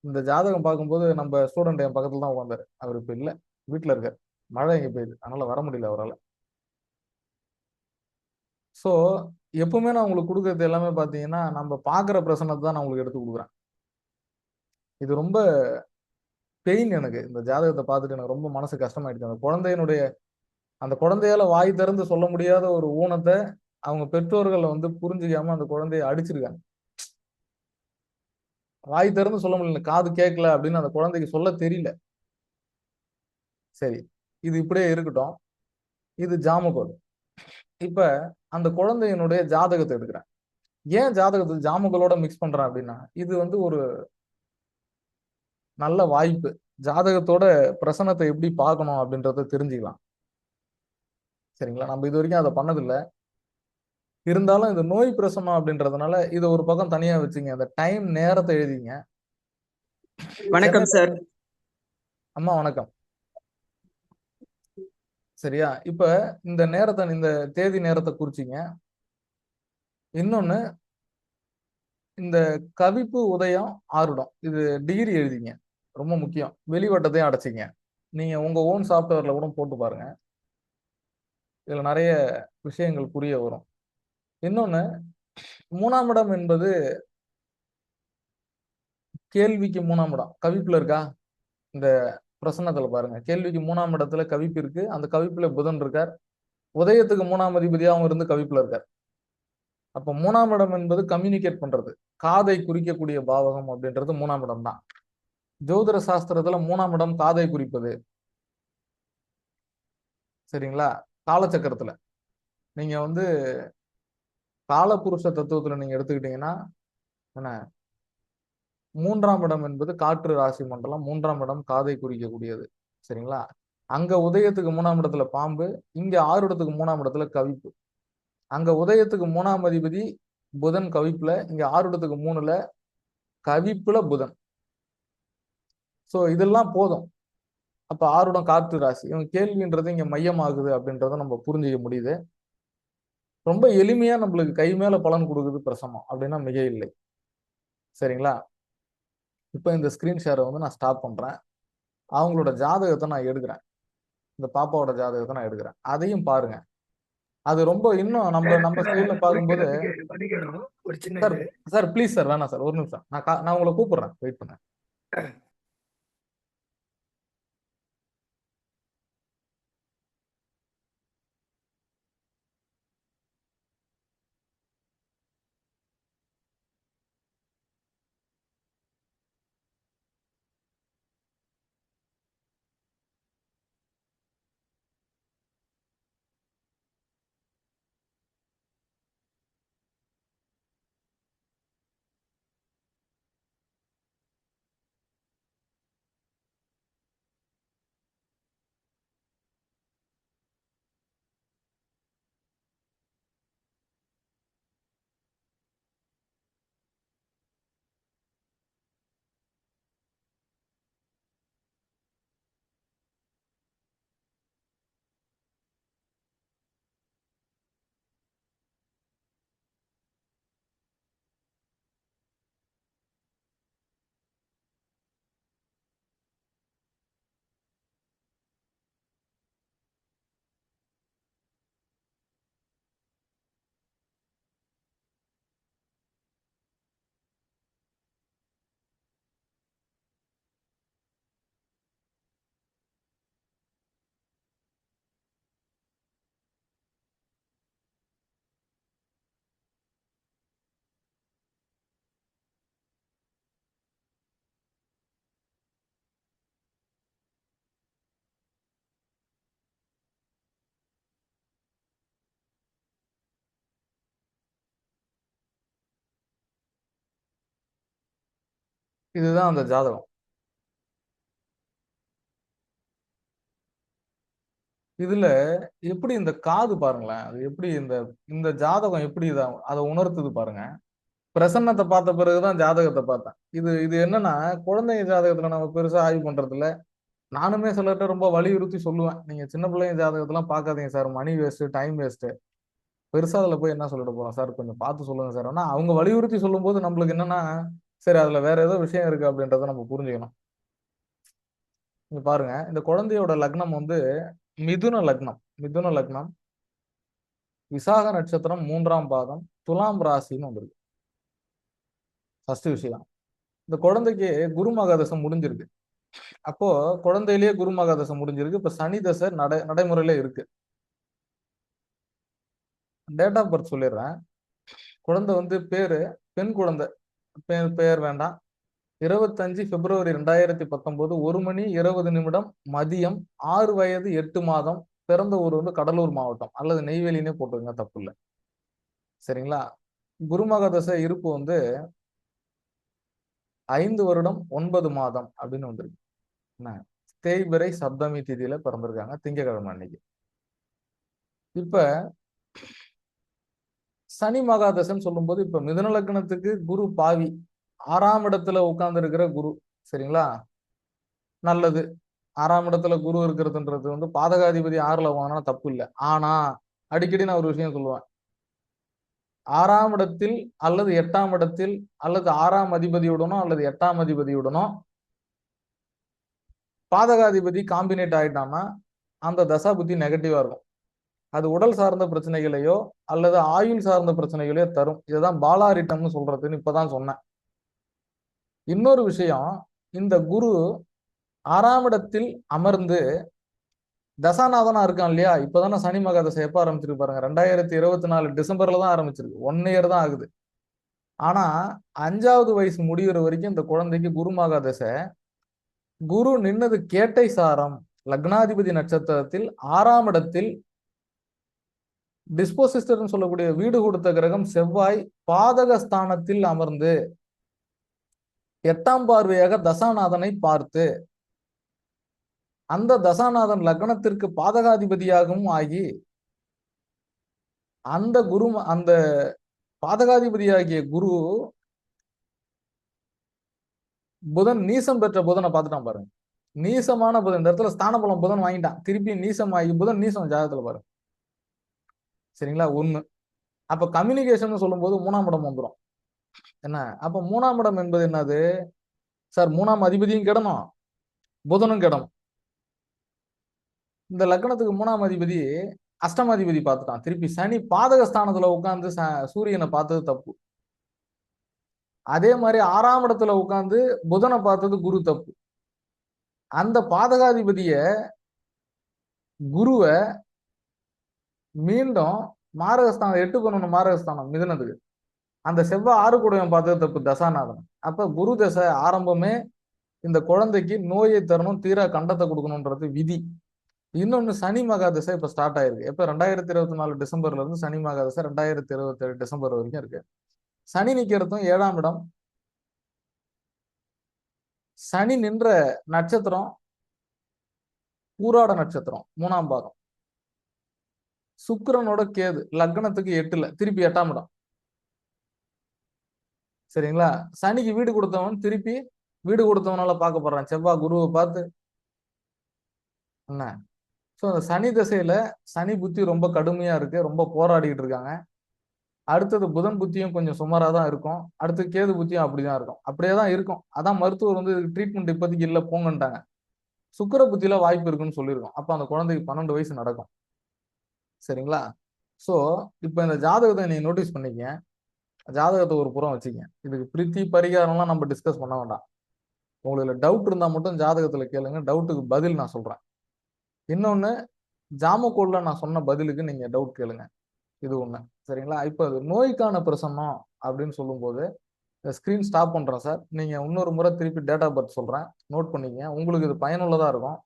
இந்த ஜாதகம் பார்க்கும்போது நம்ம ஸ்டூடெண்ட் என் பக்கத்துல தான் உட்காந்தாரு. அவர் இப்ப இல்ல, வீட்டுல இருக்காரு. மழை இங்க பெய்யுது, அதனால வர முடியல அவரால். ஸோ எப்பவுமே நான் உங்களுக்கு கொடுக்கறது எல்லாமே பார்த்தீங்கன்னா நம்ம பார்க்குற பிரசனத்தை தான் நான் உங்களுக்கு எடுத்து கொடுக்குறேன். இது ரொம்ப பெயின் எனக்கு. இந்த ஜாதகத்தை பார்த்துட்டு எனக்கு ரொம்ப மனசு கஷ்டமாயிடுச்சு. அந்த குழந்தையால வாய் திறந்து சொல்ல முடியாத ஒரு ஊனத்தை அவங்க பெற்றோர்கள் வந்து புரிஞ்சுக்காம அந்த குழந்தைய அடிச்சிருக்காங்க. வாய் திறந்து சொல்ல முடியல, காது கேட்கல அப்படின்னு அந்த குழந்தைக்கு சொல்ல தெரியல. சரி, இது இப்படியே இருக்கட்டும். இது ஜாமகோல். இப்ப அந்த குழந்தையினுடைய ஜாதகத்தை எடுக்கிறேன். ஏன் ஜாதகத்தை ஜாமகோலோட மிக்ஸ் பண்றேன் அப்படின்னா, இது வந்து ஒரு நல்ல வாய்ப்பு. ஜாதகத்தோட பிரசனத்தை எப்படி பார்க்கணும் அப்படின்றத தெரிஞ்சுக்கலாம். சரிங்களா? நம்ம இது வரைக்கும் அதை பண்ணதில்லை. இருந்தாலும் இந்த நோய் பிரசனம் அப்படின்றதுனால இதை ஒரு பக்கம் தனியா வச்சுங்க. அந்த டைம் நேரத்தை எழுதிங்க. வணக்கம் சென்னையில சார். அம்மா வணக்கம். சரியா? இப்ப இந்த நேரத்தை, இந்த தேதி நேரத்தை குறிச்சிங்க. இன்னொன்னு, இந்த கவிப்பு உதயம் ஆருடம், இது டிகிரி எழுதிங்க. ரொம்ப முக்கியம். வெளிவட்டத்தையும் அடைச்சிங்க. நீங்க உங்க ஓன் சாஃப்ட்வேர்ல கூட போட்டு பாருங்க. இதுல நிறைய விஷயங்கள் புரிய வரும். இன்னொன்னு, 3ஆம் இடம் என்பது கேள்விக்கு 3ஆம் இடம். கவிப்புல இருக்கா? இந்த பிரசன்னத்துல பாருங்க. கேள்விக்கு 3ஆம் இடத்துல கவிப்பு இருக்கு. அந்த கவிப்புல புதன் இருக்கார். உதயத்துக்கு 3ஆம் அதிபதியாகவும் இருந்து கவிப்புல இருக்கார். அப்ப 3ஆம் இடம் என்பது கம்யூனிகேட் பண்றது. காதை குறிக்கக்கூடிய பாவகம் அப்படின்றது 3ஆம் இடம் தான். ஜோதிட சாஸ்திரத்துல 3ஆம் இடம் காதை குறிப்பது. சரிங்களா? காலச்சக்கரத்துல நீங்க வந்து காலபுருஷ தத்துவத்துல நீங்க எடுத்துக்கிட்டீங்கன்னா என்ன, 3ஆம் இடம் என்பது காற்று ராசி மண்டலம். 3ஆம் இடம் காதை குறிக்கக்கூடியது. சரிங்களா? அங்க உதயத்துக்கு 3ஆம் இடத்துல பாம்பு, இங்க ஆறுடத்துக்கு 3ஆம் இடத்துல கவிப்பு. அங்க உதயத்துக்கு 3ஆம் அதிபதி புதன் கவிப்புல, இங்க ஆறுடத்துக்கு 3ல கவிப்புல புதன். சோ இதெல்லாம் போதும். அப்ப ஆறுடம் காற்று ராசி. இவங்க கேள்வின்றது இங்க மையமாகுது அப்படின்றத நம்ம புரிஞ்சுக்க முடியுது. ரொம்ப எளிமையா நம்மளுக்கு கை மேல பலன் கொடுக்குது பிரசமம் அப்படின்னா மிக இல்லை. சரிங்களா? இப்ப இந்த ஸ்கிரீன் ஷேரை வந்து நான் ஸ்டாப் பண்றேன். அவங்களோட ஜாதகத்தை நான் எடுக்கிறேன். இந்த பாப்பாவோட ஜாதகத்தை நான் எடுக்கிறேன். அதையும் பாருங்க. அது ரொம்ப இன்னும் நம்ம நம்ம ஸ்டைல்ல பார்க்கும்போது ஒரு சின்ன சார், சார் ப்ளீஸ் சார், வேணாம் சார், ஒரு நிமிஷம். நான் உங்களை கூப்பிடுறேன், வெயிட் பண்ண. இதுதான் அந்த ஜாதகம். இதுல எப்படி இந்த காது பாருங்களேன், அது எப்படி இந்த இந்த ஜாதகம் எப்படி அதை உணர்த்துது பாருங்க. பிரசன்னத்தை பார்த்த பிறகுதான் ஜாதகத்தை பார்த்தேன். இது இது என்னன்னா, குழந்தைங்க ஜாதகத்துல நம்ம பெருசா ஆய்வு பண்றது இல்ல. நானுமே சிலர்கிட்ட ரொம்ப வலியுறுத்தி சொல்லுவேன், நீங்க சின்ன பிள்ளைங்க ஜாதகத்தெல்லாம் பார்க்காதீங்க sir, money waste, time waste. பெருசா அதுல போய் என்ன சொல்லிட்டு போறோம் சார், கொஞ்சம் பார்த்து சொல்லுங்க சார். ஆனா அவங்க வலியுறுத்தி சொல்லும் போது நம்மளுக்கு என்னன்னா, சரி அதுல வேற ஏதோ விஷயம் இருக்கு அப்படின்றத நம்ம புரிஞ்சுக்கணும். நீங்க பாருங்க, இந்த குழந்தையோட லக்னம் வந்து மிதுன லக்னம். மிதுன லக்னம், விசாக நட்சத்திரம், 3ஆம் பாதம், துலாம் ராசின்னு வந்திருக்கு. ஃபர்ஸ்ட் விஷயம், இந்த குழந்தைக்கு குரு மகாதசம் முடிஞ்சிருக்கு. அப்போ குழந்தையிலேயே குரு மகாதசம் முடிஞ்சிருக்கு. இப்ப சனி தசை நடைமுறையில இருக்கு. டேட் ஆஃப் பர்த் சொல்லிடுறேன். குழந்தை வந்து பேரு பெண் குழந்தை, பெயர் வேண்டாம். 25 பிப்ரவரி 2019 1 மணி 20 நிமிடம் மதியம், 6 வயது 8 மாதம். பிறந்த ஊர் வந்து கடலூர் மாவட்டம் அல்லது நெய்வேலினே போட்டுருங்க, தப்பு இல்லை. சரிங்களா? குருமக தசை இருப்பு வந்து 5 வருடம் 9 மாதம் அப்படின்னு வந்திருக்கு. என்ன, தேய்பிறை சப்தமி திதியில பிறந்திருக்காங்க, திங்கக்கிழமை அன்னைக்கு. இப்ப சனி மகாதசைன்னு சொல்லும் போது, இப்ப மிதுன லக்னத்துக்கு குரு பாவி 6ஆம் இடத்துல உட்கார்ந்து இருக்கிற குரு. சரிங்களா? நல்லது. 6ஆம் இடத்துல குரு இருக்கிறதுன்றது வந்து பாதகாதிபதி 6ல வாங்கினா தப்பு இல்லை. ஆனா அடிக்கடி நான் ஒரு விஷயம் சொல்லுவேன், 6ஆம் இடத்தில் அல்லது 8ஆம் இடத்தில் அல்லது 6ஆம் அதிபதியுடனோ அல்லது 8ஆம் அதிபதியுடனோ பாதகாதிபதி காம்பினேட் ஆயிட்டான்னா அந்த தசா புத்தி நெகட்டிவா இருக்கும். அது உடல் சார்ந்த பிரச்சனைகளையோ அல்லது ஆயுள் சார்ந்த பிரச்சனைகளையோ தரும். இதுதான் பாலாரிட்டம்னு சொல்றதுன்னு இப்பதான் சொன்னேன். இன்னொரு விஷயம், இந்த குரு 6ஆம் இடத்தில் அமர்ந்து தசாநாதனா இருக்கான் இல்லையா? இப்பதானே சனி மகாதசை எப்ப ஆரம்பிச்சிருக்கு பாருங்க, 2024 டிசம்பர்ல தான் ஆரம்பிச்சிருக்கு. 1 இயர் தான் ஆகுது. ஆனா 5வது வயசு முடிகிற வரைக்கும் இந்த குழந்தைக்கு குரு மகாதசை. குரு நின்னது கேட்டை சாரம், லக்னாதிபதி நட்சத்திரத்தில் 6ஆம் இடத்தில். டிஸ்போசிஸ்டர்னு சொல்லக்கூடிய வீடு கொடுத்த கிரகம் செவ்வாய் பாதக ஸ்தானத்தில் அமர்ந்து 8ஆம் பார்வையாக தசாநாதனை பார்த்து, அந்த தசாநாதன் லக்னத்திற்கு பாதகாதிபதியாகவும் ஆகி, அந்த பாதகாதிபதியாகிய குரு புதன் நீசம் பெற்ற புதனை பார்த்துட்டான் பாருங்க. நீசமான புதன், இந்த இடத்துல ஸ்தான பலம் புதன் வாங்கிட்டான், திருப்பி நீசம் ஆகி புதன் நீசம் ஜாதகத்துல பாருங்க. சரிங்களா? 1. அப்ப கம்யூனிகேஷன் சொல்லும் போது 3ஆம் இடம் வந்துடும். என்ன, அப்ப 3ஆம் இடம் என்பது என்னது சார்? 3ஆம் அதிபதியும் கெடணும், புதனும் கெடணும். இந்த லக்னத்துக்கு 3ஆம் அதிபதி அஷ்டமாதிபதி பார்த்துட்டான். திருப்பி சனி பாதக ஸ்தானத்துல உட்கார்ந்து சூரியனை பார்த்தது தப்பு. அதே மாதிரி 6ஆம் இடத்துல உட்கார்ந்து புதனை பார்த்தது குரு தப்பு. அந்த பாதகாதிபதிய குருவை மீண்டும் மாரகஸ்தானம் 8 மாரகஸ்தானம் மிதுனத்துக்கு அந்த செவ்வாய் 6 கூடவன் பார்த்தது தப்பு, தசாநாதன். அப்ப குரு தசை ஆரம்பமே இந்த குழந்தைக்கு நோயை தரணும், தீரா கண்டத்தை கொடுக்கணும்ன்றது விதி. இன்னொன்னு, சனி மகாதசை இப்ப ஸ்டார்ட் ஆயிருக்கு. எப்ப 2024 டிசம்பர்ல இருந்து சனி மகாதசை 2027 டிசம்பர் வரைக்கும் இருக்கு. சனி நிக்கிறதும் 7ஆம் இடம். சனி நின்ற நட்சத்திரம் பூராட நட்சத்திரம், 3ஆம் பாதம். சுக்கிரனோட கேது லக்னத்துக்கு 8ல, திருப்பி 8ஆம் இடம். சரிங்களா? சனிக்கு வீடு கொடுத்தவன் திருப்பி வீடு கொடுத்தவனால பார்க்கப்படுறான், செவ்வாய் குருவை பார்த்து. என்ன, ஸோ அந்த சனி திசையில சனி புத்தி ரொம்ப கடுமையா இருக்கு, ரொம்ப போராடிட்டு இருக்காங்க. அடுத்தது புதன் புத்தியும் கொஞ்சம் சுமாராக தான் இருக்கும். அடுத்து கேது புத்தியும் அப்படிதான் இருக்கும், அப்படியே தான் இருக்கும். அதான் மருத்துவர் வந்து ட்ரீட்மெண்ட் இப்போதைக்கு இல்லை போங்கன்ட்டாங்க. சுக்கிர புத்தியில வாய்ப்பு இருக்குன்னு சொல்லியிருக்கோம். அப்ப அந்த குழந்தைக்கு 12 வயசு நடக்கும். சரிங்களா? ஸோ இப்போ இந்த ஜாதகத்தை நீங்க நோட்டீஸ் பண்ணிக்க, ஜாதகத்தை ஒரு புறம் வச்சுக்க. இதுக்கு பிரீத்தி பரிகாரம்லாம் நம்ம டிஸ்கஸ் பண்ண வேண்டாம். உங்களுக்கு டவுட் இருந்தா மட்டும் ஜாதகத்துல கேளுங்க, டவுட்டுக்கு பதில் நான் சொல்றேன். இன்னொன்னு, ஜாமக்கோல்ல நான் சொன்ன பதிலுக்கு நீங்க டவுட் கேளுங்க. இது ஒண்ணு. சரிங்களா? இப்போ அது நோய்க்கான பிரசன்னம் அப்படின்னு சொல்லும்போது ஸ்கிரீன் ஸ்டாப் பண்றேன் சார். நீங்க இன்னொரு முறை திருப்பி டேட் ஆஃப் பர்த் சொல்றேன், நோட் பண்ணிக்க, உங்களுக்கு இது பயனுள்ளதா இருக்கும்.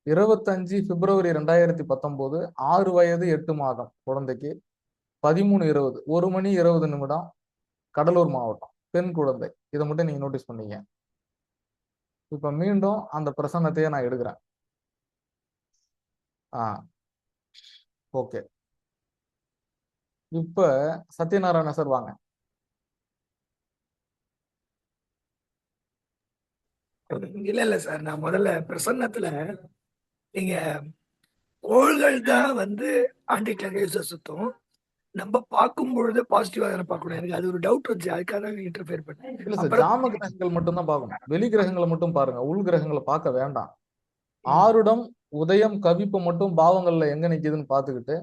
25 பிப்ரவரி 2019 6 வயது 8 மாதம் குழந்தைக்கு, 13:20 1 மணி 20 நிமிடம் கடலூர் மாவட்டம். பெண் குழந்தை. இதை மட்டும் நீங்க நோட்டீஸ் பண்ணீங்க. இப்ப மீண்டும் அந்த பிரசன்னத்தையே நான் எடுக்கிறேன். ஓகே. இப்ப சத்யநாராயண சார் வாங்க. இல்ல சார், நான் முதல்ல பிரசன்னத்துல நீங்க கோள்கள் தான் ஆன்டி கிளாக்வைஸா சுத்தும். நம்ம பார்க்கும் பொழுது பாசிட்டிவா தானே பார்க்கணும். எனக்கு அது ஒரு டவுட் வந்துச்சு, அதுக்காக இன்டர்ஃபியர் பண்ணேன். இல்ல சார், ஜாம கிரகங்கள் மட்டும் தான் பார்க்கணும். வெளி கிரகங்களை மட்டும் பாருங்க, உள் கிரகங்களை பார்க்க வேண்டாம். ஆருடம் உதயம் கவிப்பு மட்டும் பாவங்கள்ல எங்க நிக்குதுன்னு பார்த்துக்கிட்டு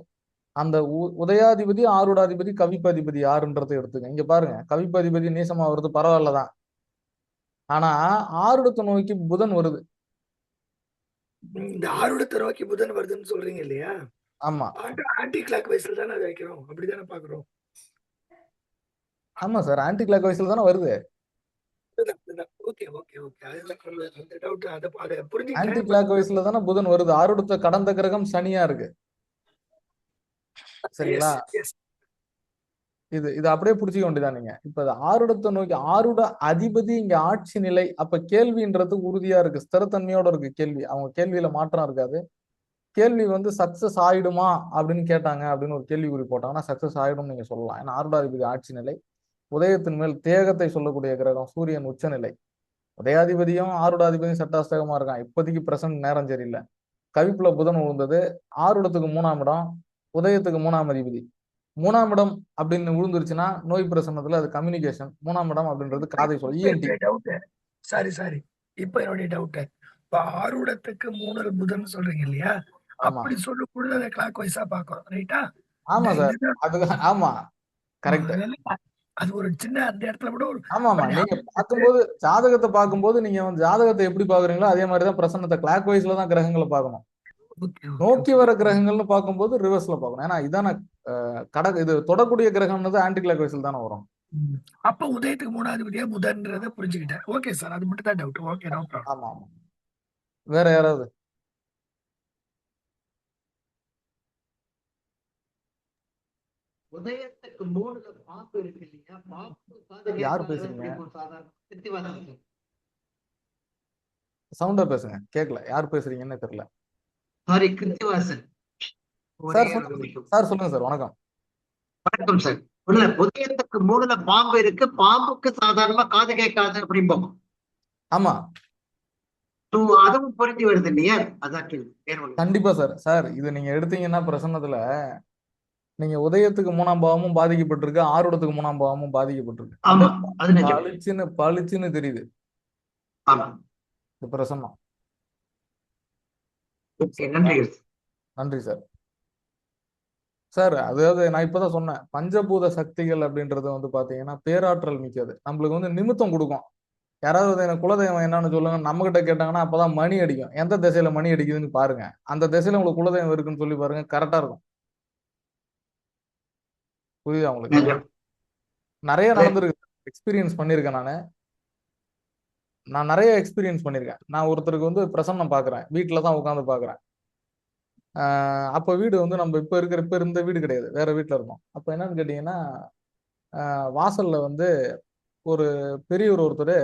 அந்த உதயாதிபதி ஆருடாதிபதி கவிப்பதிபதி யாருன்றதை எடுத்துங்க. இங்க பாருங்க, கவிப்பதிபதி நீசமா வருது, பரவாயில்லதான். ஆனா ஆருடத்தை நோக்கி புதன் வருது. இந்த ஆருடத்தை நோக்கி புதன் வருதுன்னு சொல்றீங்க இல்லையா? ஆமா, ஆன்டி கிளாக் வைஸ்ல தானே அதை வைக்கிறோம், அப்படிதானே பாக்குறோம். ஆமா சார், ஆன்டி கிளாக் வைஸ்ல தானே வருது. ஓகே ஓகே ஓகே, அந்த டவுட் அதை புரிஞ்சுக்கிட்டேன். ஆன்டி கிளாக் வைஸ்ல தானே புதன் வருது. ஆருடத்தை கடந்த கிரகம் சனியா இருக்கு. சரிங்களா? இது அப்படியே புடிச்சிக்க வேண்டியதான் நீங்க. இப்ப ஆருடத்தை நோக்கி, ஆருட அதிபதி இங்க ஆட்சி நிலை. அப்ப கேள்வின்றது உறுதியா இருக்கு, ஸ்திரத்தன்மையோட இருக்கு கேள்வி. அவங்க கேள்வியில மாற்றம் இருக்காது. கேள்வி சக்சஸ் ஆயிடுமா அப்படின்னு கேட்டாங்க அப்படின்னு ஒரு கேள்விக்குறி போட்டாங்கன்னா சக்சஸ் ஆயிடும் நீங்க சொல்லலாம். ஏன்னா ஆருடாதிபதி ஆட்சி நிலை, உதயத்தின் மேல் தேகத்தை சொல்லக்கூடிய கிரகம் சூரியன் உச்சநிலை. உதயாதிபதியும் ஆருடாதிபதியும் சட்டாஸ்தகமா இருக்கான். இப்போதைக்கு பிரசன்ட் நேரம் சரியில்லை. கவிப்புல புதன் விழுந்தது. ஆருடத்துக்கு 3ஆம் இடம், உதயத்துக்கு 3ஆம் அதிபதி. 3ஆம் இடம் அப்படின்னு விழுந்துருச்சுன்னா நோய் பிரசன்னத்துல அது கம்யூனிகேஷன். 3ஆம் இடம் அப்படின்றது காதை சொல்ல, இஎன்டி. சாரி இப்ப என்னுடைய டவுட், இப்ப ஆருடத்துக்கு 3 புதன் சொல்றீங்க இல்லையா? அப்படி சொல்லக்கூடாது, அதை கிளாக் வைஸா பாக்குறோம், ரைட்டா? ஆமா சார், அது ஆமா, கரெக்ட். அது ஒரு சின்ன அந்த இடத்துல கூட ஒரு ஆமா, நீங்க பார்க்கும்போது ஜாதகத்தை பார்க்கும்போது நீங்க ஜாதகத்தை எப்படி பாக்குறீங்களோ அதே மாதிரிதான் பிரசன்னத்தை கிளாக் வைஸ்ல தான் கிரகங்களை பார்க்கணும். நோக்கி வர கிரகங்கள்னு பார்க்கும்போது ரிவர்ஸ்ல பார்க்கணும். ஏன்னா இதான இது தொடக்கூடிய கிரகம்னது ஆன்டி கிளாக் வைஸ்ல தானே வரும். அப்ப உதயத்துக்கு 3ஆவது புதன்றத புரிஞ்சுக்கிட்டேன். ஓகே சார், அது மட்டும் தான் டவுட். Okay, no problem. ஆமா. வேற யாராவது? உதயத்துக்கு 3ல பாம்பு இருக்கு இல்லையா? பாம்பு யார் பேசுறீங்க? சவுண்டா பேசுங்க, கேட்கல. யார் பேசுறீங்கன்னு தெரியல. சாரி, கிருத்திவாசன். சார் சொல்லுங்க சார். வணக்கம். வணக்கம் சார். இல்ல, உதயத்துக்கு 3ல பாம்பு இருக்கு. பாம்புக்கு சாதாரணமா காது கேட்காது அப்படிம்போம். ஆமா, அதுவும் பொருந்தி வருது இல்லையா? அதான் கண்டிப்பா சார். சார் இது நீங்க எடுத்தீங்கன்னா பிரசன்னத்துல நீங்க உதயத்துக்கு 3ஆம் பாவமும் பாதிக்கப்பட்டிருக்கு, ஆருடத்துக்கு 3ஆம் பாவமும் பாதிக்கப்பட்டிருக்கு. பளிச்சுன்னு தெரியுது இந்த பிரசன்னம். நன்றி சார். சார் அதாவது நான் இப்பதான் சொன்னேன், பஞ்சபூத சக்திகள் அப்படின்றது பாத்தீங்கன்னா பேராற்றல் மிக்கது. நம்மளுக்கு நிமித்தம் கொடுக்கும். யாராவது எனக்கு குலதெய்வம் என்னன்னு சொல்லுங்க, நம்ம கிட்ட கேட்டாங்கன்னா அப்பதான் மணி அடிக்கும். எந்த திசையில மணி அடிக்குதுன்னு பாருங்க, அந்த திசையில உங்களுக்கு குலதெய்வம் இருக்குன்னு சொல்லி பாருங்க, கரெக்டா இருக்கும். புரியுதா உங்களுக்கு? நிறைய நடந்திருக்கு, எக்ஸ்பீரியன்ஸ் பண்ணிருக்கேன். நான் நிறைய எக்ஸ்பீரியன்ஸ் பண்ணிருக்கேன். நான் ஒருத்தருக்கு பிரசன்னம் பாக்குறேன், வீட்டுலதான் உட்காந்து பாக்குறேன். அப்ப வீடு நம்ம இப்ப இருந்த வீடு கிடையாது, வேற வீட்டுல இருந்தோம். அப்ப என்னன்னு கேட்டீங்கன்னா, வாசல்ல ஒரு பெரியவர் ஒருத்தர்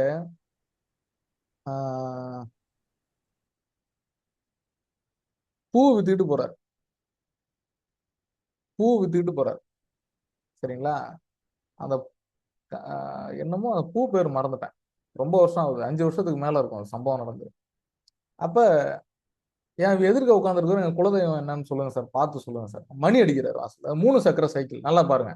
பூ வித்துக்கிட்டு போறார். சரிங்களா? அந்த என்னமோ பூ பேர் மறந்துட்டேன், ரொம்ப வருஷம் ஆகுது, 5 வருஷத்துக்கு மேல இருக்கும் அந்த சம்பவம் நடந்து. அப்ப என் எதிர்க்க உட்காந்துருக்கிற என் குலதெய்வம் என்னன்னு சொல்லுங்க சார், பார்த்து சொல்லுங்க சார். மணி அடிக்கிறார் வாசல்ல. 3 சக்கர சைக்கிள், நல்லா பாருங்க,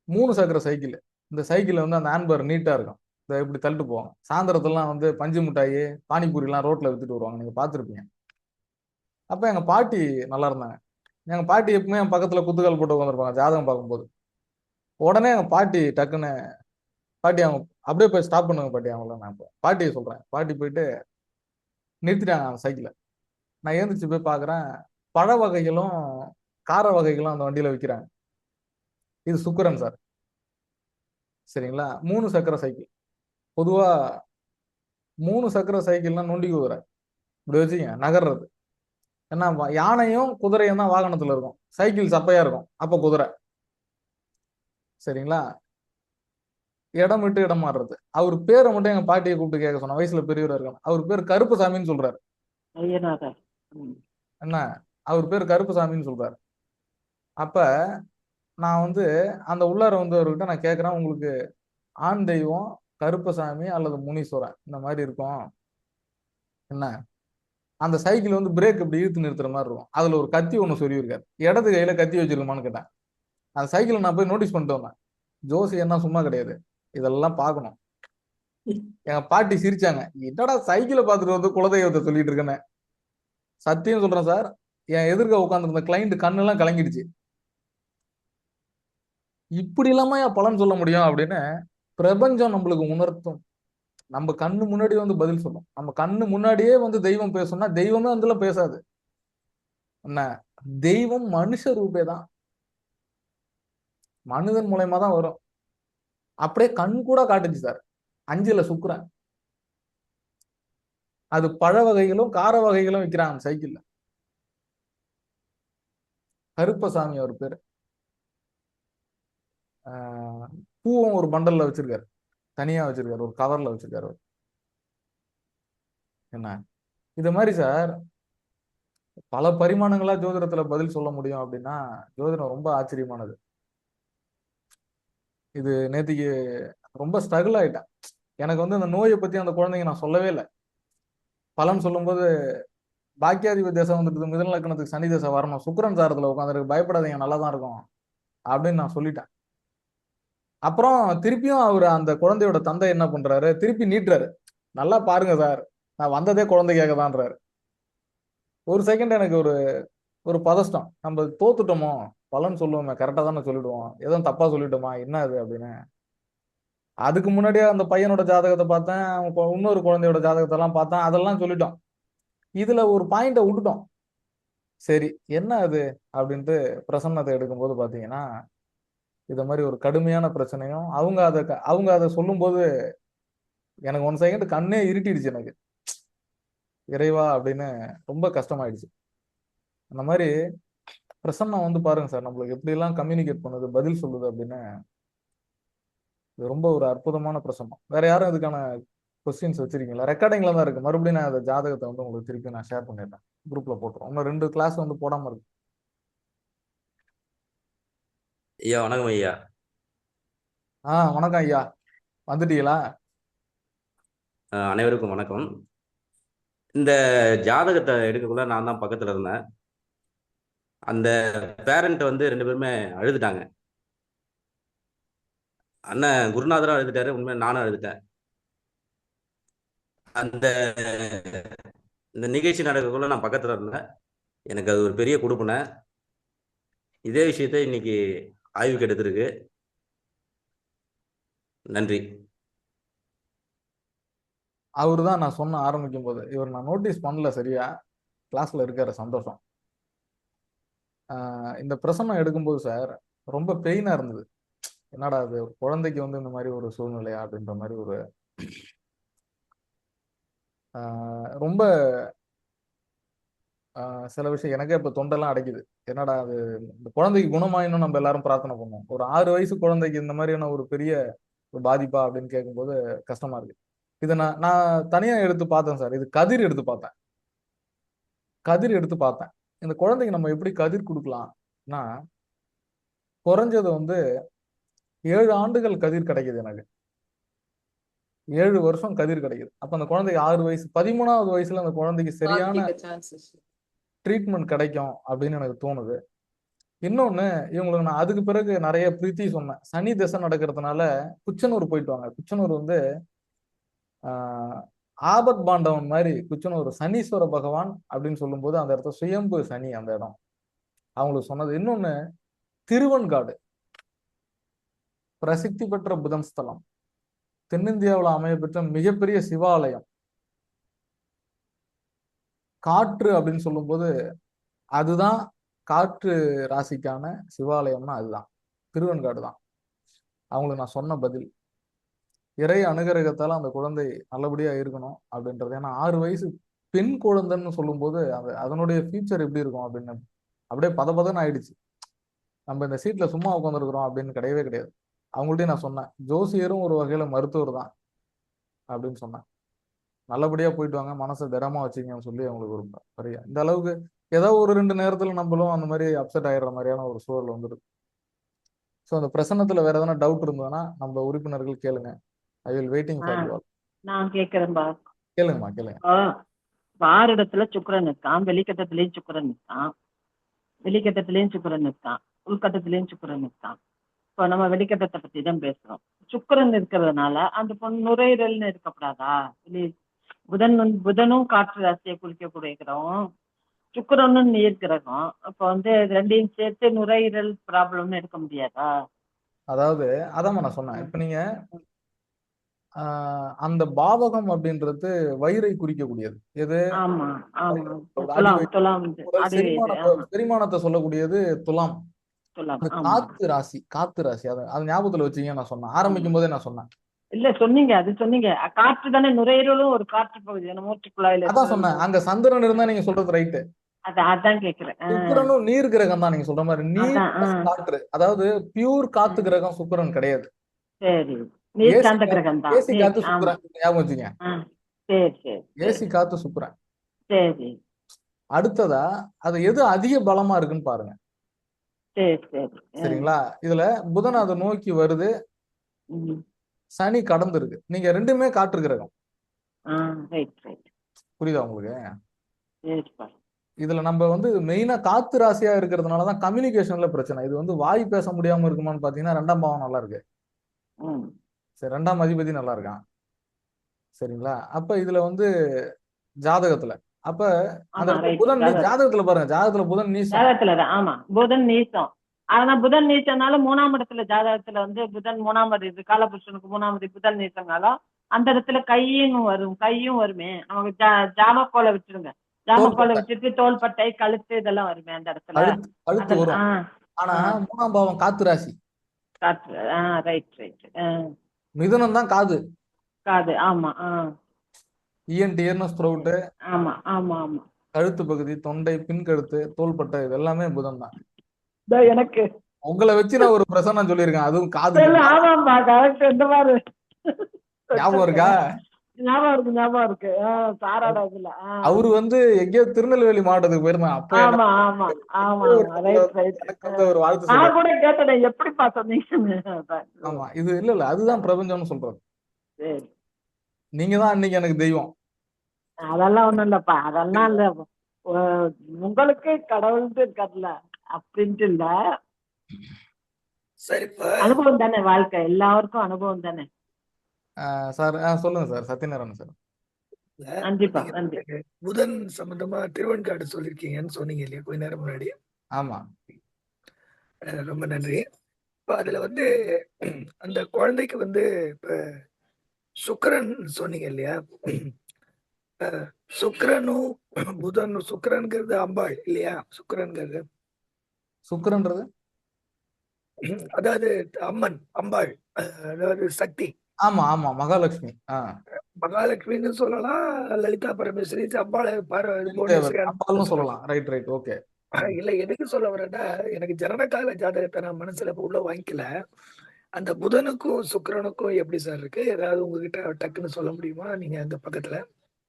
3 சக்கர சைக்கிள். இந்த சைக்கிள் அந்த ஆன்பர் நீட்டா இருக்கும். இப்படி தள்ளிட்டு போவாங்க. சாயந்தரத்துலாம் பஞ்சு மிட்டாயி பானிபூரி எல்லாம் ரோட்ல வித்துட்டு வருவாங்க, நீங்க பார்த்துருப்பீங்க. அப்ப எங்க பாட்டி நல்லா இருந்தாங்க. எங்க பாட்டி எப்பவுமே என் பக்கத்துல குத்துக்கால் போட்டு உட்காந்துருப்பாங்க ஜாதகம் பார்க்கும்போது. உடனே எங்க பாட்டி டக்குன்னு, பாட்டி அவங்க அப்படியே போய் ஸ்டாப் பண்ணுங்க பாட்டி அவங்கள, நான் பாட்டியை சொல்றேன். பாட்டி போயிட்டு நிறுத்திட்டாங்க அந்த சைக்கிளை. நான் எழுந்திரிச்சு போய் பாக்குறேன், பழ வகைகளும் கார வகைகளும் அந்த வண்டியில விற்கிறாங்க. இது சுக்கரன் சார். சரிங்களா? 3 சக்கர சைக்கிள். பொதுவா 3 சக்கர சைக்கிள்லாம் நொண்டி குதிரை இப்படி வச்சுக்க நகர்றது. ஏன்னா யானையும் குதிரையும் தான் வாகனத்துல இருக்கும், சைக்கிள் சப்பையா இருக்கும், அப்ப குதிரை. சரிங்களா? இடம் விட்டு இடம் மாறுறது. அவர் பேரை மட்டும் எங்க பாட்டியை கூப்பிட்டு கேட்க சொன்ன, வயசுல பெரியவரா இருக்காங்க. அவர் பேர் கருப்புசாமின்னு சொல்றாரு. ஐயனாரா? ம். என்ன, அவர் பேர் கருப்புசாமின்னு சொல்றாரு. அப்ப நான் வந்து அந்த உள்ளார வந்து அவர்கிட்ட நான் கேட்கிறேன், உங்களுக்கு ஆண் தெய்வம் கருப்பசாமி அல்லது முனீஸ்வரன் இந்த மாதிரி இருக்கும் என்ன, அந்த சைக்கிள் வந்து பிரேக் இப்படி இழுத்து நிறுத்துற மாதிரி இருக்கும், அதுல ஒரு கத்தி ஒண்ணு சொல்லியிருக்காரு, இடது கையில கத்தி வச்சிருக்குமான்னு கேட்டேன். அந்த சைக்கிளை நான் போய் நோட்டீஸ் பண்ணிட்டு வந்தேன். ஜோசி என்ன சும்மா கிடையாது, இதெல்லாம் பார்க்கணும். எங்க பாட்டி சிரிச்சாங்க, என்னடா சைக்கிளை பார்த்துட்டு வந்து குலதெய்வத்தை சொல்லிட்டு இருக்கேன்னு. சத்தியம் சொல்றேன் சார், என் எதிர்க்க உட்காந்துருந்த கிளைண்ட் கண்ணெல்லாம் கலங்கிடுச்சு. இப்படி இல்லாம என் பலன் சொல்ல முடியும் அப்படின்னு பிரபஞ்சம் நம்மளுக்கு உணர்த்தும். நம்ம கண்ணு முன்னாடி வந்து பதில் சொல்லும். நம்ம கண்ணு முன்னாடியே வந்து தெய்வம் பேசணும்னா தெய்வமே அதுல பேசாது. என்ன, தெய்வம் மனுஷ ரூபே தான், மனிதன் மூலயமா தான் வரும். அப்படியே கண் கூட காட்டுச்சு சார், 5ல சுக்குறேன். அது பழ வகைகளும் கார வகைகளும் விற்கிறாங்க சைக்கிள்ல. கருப்பசாமி அவர் பேரு. பூவும் ஒரு பண்டல்ல வச்சிருக்காரு, தனியா வச்சிருக்காரு, ஒரு கவர்ல வச்சிருக்காரு. என்ன, இது மாதிரி சார் பல பரிமாணங்களா ஜோதிடத்துல பதில் சொல்ல முடியும் அப்படின்னா ஜோதிடம் ரொம்ப ஆச்சரியமானது. இது நேத்திக்கு ரொம்ப ஸ்ட்ரகிள் ஆயிட்டேன். எனக்கு வந்து அந்த நோயை பத்தி அந்த குழந்தைங்க நான் சொல்லவே இல்லை. பலன் சொல்லும்போது பாக்கியாதிபதி தசை வந்துட்டு மிதுன லக்னத்துக்கு சனி தசை வரணும், சுக்கிரன் சாரத்துல உட்காந்துருக்கு, பயப்படாதீங்க நல்லா தான் இருக்கும் அப்படின்னு நான் சொல்லிட்டேன். அப்புறம் திருப்பியும் அவர் அந்த குழந்தையோட தந்தை என்ன பண்றாரு, திருப்பி நீட்டுறாரு, நல்லா பாருங்க சார் நான் வந்ததே குழந்தைக்காக தான்றாரு. ஒரு செகண்ட் எனக்கு ஒரு ஒரு பதஷ்டம், நம்ம தோத்துட்டோமோ, பலன் சொல்லுவோமே கரெக்டா தானே சொல்லிடுவோம், எதுவும் தப்பா சொல்லிட்டோமா என்ன அது அப்படின்னு. அதுக்கு முன்னாடியே அந்த பையனோட ஜாதகத்தை பார்த்தேன், இன்னொரு குழந்தையோட ஜாதகத்தை எல்லாம் பார்த்தேன், அதெல்லாம் சொல்லிட்டோம். இதுல ஒரு பாயிண்ட விட்டுட்டோம். சரி என்ன அது அப்படின்ட்டு பிரசன்னத்தை எடுக்கும்போது பாத்தீங்கன்னா இது மாதிரி ஒரு கடுமையான பிரச்சனையும் அவங்க அதை சொல்லும் போது எனக்கு 1 செகண்ட் கண்ணே இருட்டிடுச்சு எனக்கு, இறைவா அப்படின்னு ரொம்ப கஷ்டமாயிடுச்சு. அந்த மாதிரி பிரசன்னம் வந்து பாருங்க சார் நம்மளுக்கு எப்படி எல்லாம் கம்யூனிகேட் பண்ணுது, பதில் சொல்லுது அப்படின்னு. இது ரொம்ப ஒரு அற்புதமான பிரசன்னம். வேற யாரும் இதுக்கான கொஸ்டின்ஸ் வச்சிருக்கீங்களா? ரெக்கார்டிங்ல தான் இருக்கு, மறுபடியும் நான் அந்த ஜாதகத்தை வந்து உங்களுக்கு திருப்பி நான் ஷேர் பண்ணிடுறேன், குரூப்ல போட்டுரும். இன்னும் 2 கிளாஸ் வந்து போடாம இருக்கு. ஐயா வணக்கம் ஐயா. வணக்கம் ஐயா, வந்துட்டீங்களா? அனைவருக்கும் வணக்கம். இந்த ஜாதகத்தை எடுக்கக்குள்ள நான் தான் பக்கத்துல இருந்தேன். அந்த பேரண்ட் வந்து 2 பேருமே அழுதுட்டாங்க. அண்ணன் குருநாதரும் அழுதுட்டாரு, உண்மையா நானும் அழுதுட்டேன். அந்த இந்த நிகழ்ச்சி நடக்கக்குள்ள நான் பக்கத்துல இருந்தேன். எனக்கு அது ஒரு பெரிய கொடுப்பனை. இதே விஷயத்த இன்னைக்கு ஆய்வுக்கு எடுத்திருக்கு. நன்றி. அவரு தான் நான் சொன்ன ஆரம்பிக்கும் போது, இவர் நான் நோட்டீஸ் பண்ணல சரியா, கிளாஸ்ல இருக்காரு, சந்தோஷம். இந்த பிரசன்னம் எடுக்கும்போது சார் ரொம்ப பெயினா இருந்தது. என்னடா அது, ஒரு குழந்தைக்கு வந்து இந்த மாதிரி ஒரு சூழ்நிலையா அப்படின்ற மாதிரி ஒரு ரொம்ப சில விஷயம் எனக்கே இப்ப தொண்டெல்லாம் அடைக்குது. என்னடா அது, இந்த குழந்தைக்கு குணமாயினும் நம்ம எல்லாரும் பிரார்த்தனை பண்ணுவோம், ஒரு 6 வயசு குழந்தைக்கு இந்த மாதிரியான ஒரு பெரிய ஒரு பாதிப்பா அப்படின்னு கேட்கும்போது கஷ்டமா இருக்கு. இதை நான் தனியா எடுத்து பார்த்தேன் சார். இது கதிர் எடுத்து பார்த்தேன். இந்த குழந்தைக்கு நம்ம எப்படி கதிர் கொடுக்கலாம்னா, குறைஞ்சது வந்து 7 ஆண்டுகள் கதிர் கிடைக்குது எனக்கு, 7 வருஷம் கதிர் கிடைக்குது. அப்ப அந்த குழந்தைக்கு 6 வயசு, 13வது வயசுல அந்த குழந்தைக்கு சரியான ட்ரீட்மெண்ட் கிடைக்கும் அப்படின்னு எனக்கு தோணுது. இன்னொன்னு, இவங்களுக்கு நான் அதுக்கு பிறகு நிறைய பிரீத்தி சொன்னேன். சனி தசை நடக்கிறதுனால குச்சனூர் போயிட்டு வாங்க. குச்சனூர் வந்து ஆபத் பாண்டவன் மாதிரி குச்சனூர் சனீஸ்வர பகவான் அப்படின்னு சொல்லும்போது அந்த இடத்துல சுயம்பு சனி அந்த இடம் அவங்களுக்கு சொன்னது. இன்னொன்னு, திருவன்காடு பிரசித்தி பெற்ற புதன் ஸ்தலம், தென்னிந்தியாவில் அமையப்பெற்ற மிகப்பெரிய சிவாலயம். காற்று அப்படின்னு சொல்லும்போது அதுதான், காற்று ராசிக்கான சிவாலயம்னா அதுதான் திருவன்காடு தான். அவங்களுக்கு நான் சொன்ன பதில், இறை அனுகிரகத்தால அந்த குழந்தை நல்லபடியா இருக்கணும் அப்படின்றது. ஏன்னா 6 வயசு பெண் குழந்தைன்னு சொல்லும்போது அதனுடைய ஃபியூச்சர் எப்படி இருக்கும் அப்படின்னு அப்படியே பதபதன்னு ஆயிடுச்சு. நம்ம இந்த சீட்ல சும்மா உட்காந்துருக்கிறோம் அப்படின்னு கிடையவே கிடையாது. அவங்கள்ட்டயும் நான் சொன்னேன், ஜோசியரும் ஒரு வகையில மருத்துவர் தான் அப்படின்னு சொன்னேன். நல்லபடியா போயிட்டு வாங்க, மனசை திடமா வச்சுக்கங்கன்னு சொல்லி அவங்களுக்கு ஒரு பரியா. இந்த அளவுக்கு ஏதோ ஒரு 2 நேரத்துல நம்மளும் அந்த மாதிரி அப்செட் ஆயிடுற மாதிரியான ஒரு சூழல் வந்துருக்கு. ஸோ அந்த பிரசன்னத்துல வேற எதனா டவுட் இருந்ததுன்னா நம்ம உறுப்பினர்கள் கேளுங்க. I will waiting for you all. நான் கேட்கிறேன்பா. கேளுங்கம்மா, கேளுங்க. பாரிடத்துல சுக்கிரன் இருக்கான், வெளிக்கட்டத்திலயும் சுக்கிரன் இருக்கான், வெளிக்கட்டத்திலயும் சுக்கிரன் இருக்கான், உள்கட்டத்திலயும் சுக்கிரன் இருக்கான். இப்போ நம்ம வெளிக்கட்டத்தை பத்தி தான் பேசுறோம். சுக்கிரன் இருக்கிறதுனால அந்த பொண்ணு நுரையீரல்னு இருக்கப்படாதா? புதனும் காற்று ராசியை குறிக்கக்கூடிய கிரகம், சுக்கிரனும் நீர் கிரகம். அப்போ வந்து ரெண்டையும் சேர்த்து நுரையீரல் ப்ராப்ளம்னு எடுக்க முடியாதா? அதாவது அதான் நான் சொன்னேன். இப்ப நீங்க அந்த பாவகம் அப்படின்றது வயிறை குறிக்கக்கூடியது. எது? ஆமா ஆமா. அடி துலாம் செரிமானத்தை சொல்லக்கூடியது துலாம். துலாம். அது காத்து ராசி, காத்து ராசி. அது ஞாபகத்துல வச்சீங்க. நான் சொன்னேன் ஆரம்பிக்கும் போதே நான் சொன்னேன். இல்ல சொன்னீங்க, அது சொன்னீங்க. காற்று தானே, நுரையீரலும் ஒரு காற்று பகுதி, மூச்சுக்குழாயில. அதான் சொன்னேன், அங்க சந்திரன் இருந்தா நீங்க சொல்றது ரைட்டு. அதான் கேக்குறேன். சுக்கிரனும் நீர் கிரகம் தான் நீங்க சொல்ற மாதிரி. நீர் காற்று, அதாவது பியூர் காத்து கிரகம் சுக்கிரன் கிடையாது. சரி, நீர் சார்ந்த கிரகம் தான். ஏசி காத்து சுக்கிரன், ஞாபகம் வச்சுங்க. சரி சரி. ஏசி காத்து சுக்கிரன். சரி. அடுத்ததா அது எது அதிக பலமா இருக்குன்னு பாருங்க. சரி சரி. சரிங்களா? இதுல புதன் அதை நோக்கி வருது, சனி கடந்து இருக்கு. நீங்க ரெண்டுமே காற்று கிரகம். புரியுதா உங்களுக்கு? இதுல நம்ம வந்து மெயினா காத்து ராசியா இருக்கிறதுனாலதான் கம்யூனிகேஷன்ல பிரச்சனை. இது வந்து வாய் பேச முடியாம இருக்குமான்னு பாத்தீங்கன்னா 2ஆம் பாவம் நல்லா இருக்கு. சரி, 2ஆம் அதிபதி நல்லா இருக்கான். சரிங்களா? அப்ப இதுல வந்து ஜாதகத்துல அப்ப அந்த புதன் ஜாதகத்துல பாருங்க, ஜாதகத்துல புதன் நீசம். ஜாதகத்துலதான். ஆமா, புதன் நீசம். ஆனா புதன் நீச்சனால 3ஆம் இடத்துல, ஜாதகத்துல வந்து புதன் 3ஆம் இது காலபுருஷனுக்கு 3ஆம் புதன் நீச்சனாலும் அந்த இடத்துல கையும் வருமே. நமக்கு ஜாமக்கோலை வச்சிருங்க, ஜாமக்கோலை வச்சுட்டு தோள்பட்டை, கழுத்து இதெல்லாம் வருமே அந்த இடத்துல. கழுத்து வரும். ஆனா 3ஆம் பாவம் காத்து ராசி. காற்று. Right right. மிதுனம் தான் காது. ஆமா. ஸ்ப்ரவுட். ஆமா ஆமா ஆமா. கழுத்து பகுதி, தொண்டை, பின் கழுத்து, தோள்பட்டை, இது எல்லாமே புதன் தான். எனக்கு உங்களை வச்சு நான் ஒரு பிரசன்னம் சொல்லியிருக்கேன், அதுவும் காது. ஆமாம்பா, கரெக்ட். இந்த மாதிரி ஞாபகம் இருக்கா? ஞாபகம் இருக்கு. சாராடா இதுல அவரு வந்து எங்கேயோ திருநெல்வேலி மாவட்டத்துக்கு போயிருந்தேன். அப்ப ஆமா ஆமா ஆமா. Right right. ஒரு வாழ்த்து நான் கூட கேட்டேன், எப்படிப்பா சொன்னீங்கன்னு. ஆமா, இது இல்ல அதுதான் பிரபஞ்சம்னு சொல்றது. சரி, நீங்க தான் அன்னைக்கு எனக்கு தெய்வம். அதெல்லாம் ஒண்ணும் இல்லப்பா, அதெல்லாம் இல்ல. உங்களுக்கு கடவுள் இருக்காதுல்ல அப்படின்ட்டு இல்ல. சரி, அனுபவம் தானே வாழ்க்கை, எல்லாருக்கும் அனுபவம் தானே. சார் சொல்லுங்க சார். சத்யநாராயணன் சார். கண்டிப்பா நன்றி. புதன் சம்பந்தமா திருவெண்காடு சொல்லிருக்கீங்கன்னு சொன்னீங்க இல்லையா கொஞ்ச நேரம் முன்னாடி? ஆமா, ரொம்ப நன்றி. இப்ப அதுல வந்து அந்த குழந்தைக்கு வந்து இப்ப சுக்கிரன் சொன்னீங்க இல்லையா? சுக்கிரனும் புதன், சுக்கிரன்கிறது அம்பாள் இல்லையா? சுக்கிரன்றது அதாவது அம்மன், அம்பாள், அதாவது சக்தி. ஆமா ஆமா, மகாலட்சுமி. மகாலட்சுமின்னு சொல்லலாம், லலிதா பரமேஸ்வரி, அம்பாளை சொல்லலாம். Right right, okay. இல்ல, எதுக்கு சொல்ல வரேன்னா, எனக்கு ஜனனகால ஜாதகத்தை நான் மனசுல உள்ள வாங்கிக்கல. அந்த புதனுக்கும் சுக்கிரனுக்கும் எப்படி சார் இருக்கு? ஏதாவது உங்ககிட்ட டக்குன்னு சொல்ல முடியுமா நீங்க அந்த பக்கத்துல?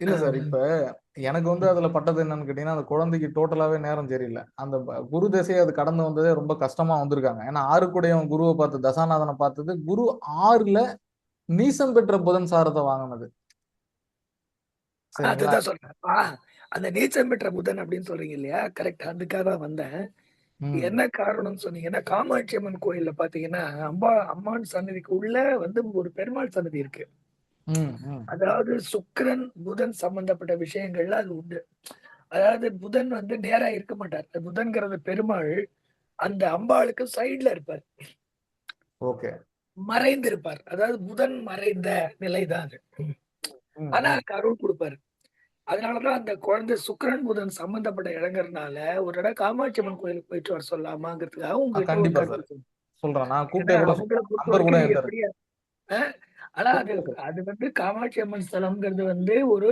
இல்ல சார், இப்ப எனக்கு வந்து அதுல பட்டது என்னன்னு கேட்டீங்கன்னா, அந்த குழந்தைக்கு டோட்டலாவே நேரம் சரியில்லை. அந்த குரு திசையை அது கடந்து வந்ததே ரொம்ப கஷ்டமா வந்திருக்காங்க. ஏன்னா 6 குருவை பார்த்து, தசாநாதனை பார்த்தது, குரு 6ல நீசம் பெற்ற புதன் சாரத்தை வாங்கினது. அதுதான் சொல்றேன். அந்த நீச்சம் பெற்ற புதன் அப்படின்னு சொல்றீங்க இல்லையா? கரெக்ட், அதுக்காக தான் வந்தேன். என்ன காரணம்னு சொன்னீங்கன்னா, காமாட்சி அம்மன் கோயில்ல பாத்தீங்கன்னா அம்மான் சன்னதிக்கு உள்ள வந்து ஒரு பெருமாள் சன்னதி இருக்கு. அதாவது சுக்கிரன் புதன் சம்பந்தப்பட்ட விஷயங்கள்ல அது உண்டு. அதாவது புதன் வந்து நேரா இருக்க மாட்டார். புதன்கிறது பெருமாள் அந்த அம்பாளுக்கு சைட்ல இருப்பார். ஓகே, மறைந்து இருப்பார். அதாவது புதன் மறைந்த நிலைதான் அது. ஆனா அருள் கொடுப்பாரு. அதனாலதான் அந்த குழந்தை சுக்கிரன் புதன் சம்பந்தப்பட்ட இடங்கிறதுனால ஒரு இடம் காமாட்சி அம்மன் கோயிலுக்கு போயிட்டு வர சொல்லாமாங்கிறதுக்காக உங்களுக்கு எப்படியா. ஆனா அது வந்து காமாட்சி அம்மன் ஸ்தலம்ங்கிறது வந்து ஒரு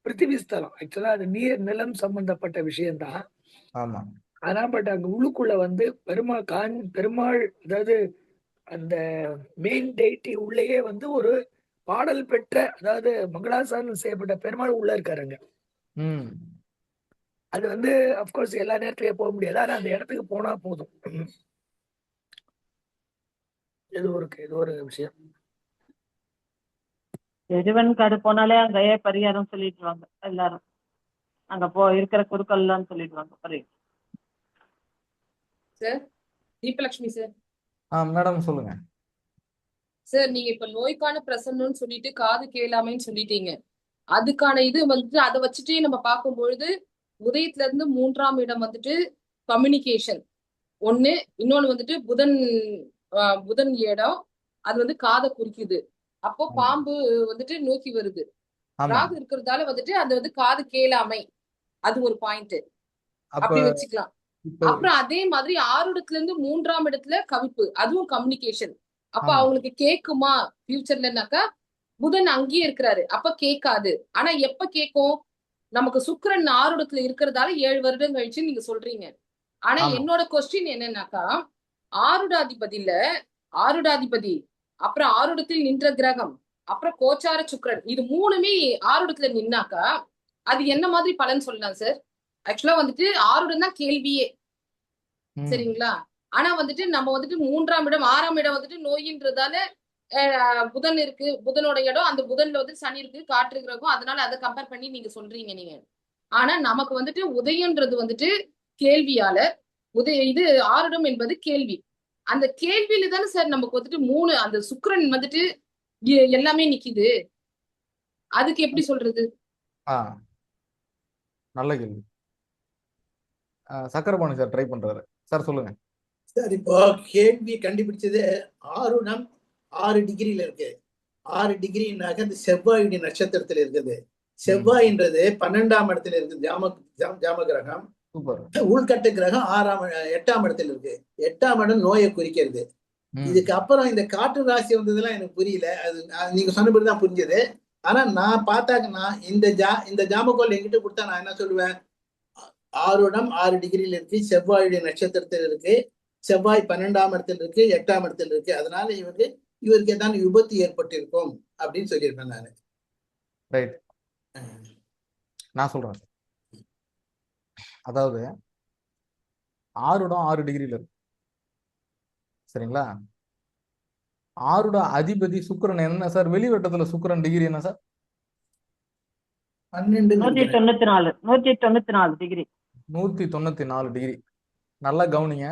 பிருத்திவி ஸ்தலம். ஆக்சுவலா அது நீர் நிலம் சம்பந்தப்பட்ட விஷயம்தான். ஆமா. ஆனா பட் அங்க உள்ளுக்குள்ள வந்து பெருமாள், அதாவது அந்த மெயின் டெய்டி உள்ளேயே வந்து ஒரு பாடல் பெற்ற, அதாவது மங்களாசாசனம் செய்யப்பட்ட பெருமாள் உள்ள இருக்காருங்க. ம் அது வந்து அப்கோர்ஸ் எல்லா நேரத்திலயும் போக முடியாது. ஆனா அந்த இடத்துக்கு போனா போதும். இது ஒரு விஷயம். திருவெண்காடு போனாலே அங்கேயே பரிகாரம் சொல்லிடுவாங்க எல்லாரும். அங்க இருக்கிற குருக்கள்லாம் சொல்லிடுவாங்க பரிகாரம். Sir Deepalakshmi sir. மேடம் சொல்லுங்க. சார் நீங்க இப்ப நோய்க்கான பிரசன்னம்னு சொல்லிட்டு காது கேளாமைன்னு சொல்லிட்டீங்க. அதுக்கான இது வந்துட்டு அதை வச்சுட்டே நம்ம பார்க்கும்பொழுது உதயத்துல இருந்து 3ஆம் இடம் வந்துட்டு கம்யூனிகேஷன் ஒண்ணு, இன்னொன்னு வந்துட்டு புதன் இடம் அது வந்து காதை குறிக்குது. அப்போ பாம்பு வந்துட்டு நோக்கி வருது. ராகு இருக்கிறதால வந்துட்டு அது வந்து காது கேளாமை, அது ஒரு பாயிண்ட் அப்படி வச்சுக்கலாம். அப்புறம் அதே மாதிரி 6 இடத்துல இருந்து 3ஆம் இடத்துல கவிப்பு, அதுவும் கம்யூனிகேஷன். அப்ப அவங்களுக்கு கேக்குமா ஃபியூச்சர்லனாக்கா புதன் அங்கேயே இருக்கிறாரு, அப்ப கேட்காது. ஆனா எப்ப கேட்கும்? நமக்கு சுக்கிரன் 6 இடத்துல இருக்கிறதால 7 வருடம் கழிச்சு நீங்க சொல்றீங்க. ஆனா என்னோட கொஸ்டின் என்னன்னாக்கா, ஆருடாதிபதி அப்புறம் 6 இடத்தில் நின்ற கிரகம் அப்புறம் கோச்சார சுக்கிரன், இது 3மே 6 இடத்துல நின்னாக்கா அது என்ன மாதிரி பலன் சொல்லலாம் சார்? ஆக்சுவலா வந்துட்டு 6 இடம் தான் கேள்வியே, சரிங்களா? ஆனா வந்துட்டு நம்ம வந்துட்டு 3ஆம் இடம் 6ஆம் இடம் வந்துட்டு நோயின்றதால புதன் இருக்கு, புதனோட இடம், அந்த புதன்ல வந்து சனி இருக்கு, காற்று கிரகம், அதனால அதை கம்பேர் பண்ணி நீங்க சொல்றீங்க நீங்க. ஆனா நமக்கு வந்துட்டு உதயன்றது வந்துட்டு கேள்வியாளர், இது 6 இடம் என்பது கேள்வி. அந்த கேள்வியில தானே சார் நமக்கு வந்துட்டு 3 அந்த சுக்கிரன் வந்துட்டு எல்லாமே நிக்குது. அதுக்கு எப்படி சொல்றது? நல்ல கேள்வி. சக்கரபாணி சார் ட்ரை பண்றாரு. சார் சொல்லுங்க சார். இப்போ கேள்வி கண்டுபிடிச்சது 6 டிகிரியில இருக்கு. 6 டிகிரினாக்க அந்த செவ்வாயுடைய நட்சத்திரத்துல இருக்குது. செவ்வாயின்றது 12ஆம் இடத்துல இருக்கு, ஜாம கிரகம். உள்கட்ட கிரகம் 8ஆம் இடத்துல இருக்கு. 8ஆம் இடம் நோயை குறிக்கிறது. இதுக்கு அப்புறம் இந்த காற்று ராசி வந்ததெல்லாம் எனக்கு புரியல. அது நீங்க சொன்னபடிதான் புரிஞ்சது. ஆனா நான் பார்த்தாங்கன்னா இந்த ஜாமக்கோல் என்கிட்ட கொடுத்தா நான் என்ன சொல்லுவேன்? 6 இடம் 6 டிகிரியில இருக்கு, செவ்வாயுடைய நட்சத்திரத்தில் இருக்கு, செவ்வாய் 12ஆம் இடத்துல இருக்கு, 8ஆம் இடத்துல இருக்கு. அதனால இவருக்கு ஏதாவது விபத்து ஏற்பட்டிருக்கும் அப்படின்னு சொல்லியிருப்பேன் நானு. ரைட், நான் சொல்றேன். அதாவது 6 இடம் 6 டிகிரியில இருக்கு, சரிங்களா? 6 அதிபதி சுக்கிரன். என்ன சார் வெளிவட்டத்துல சுக்கிரன் டிகிரி என்ன சார்? 194 டிகிரி. 194 டிகிரி. நல்லா கவனிங்க.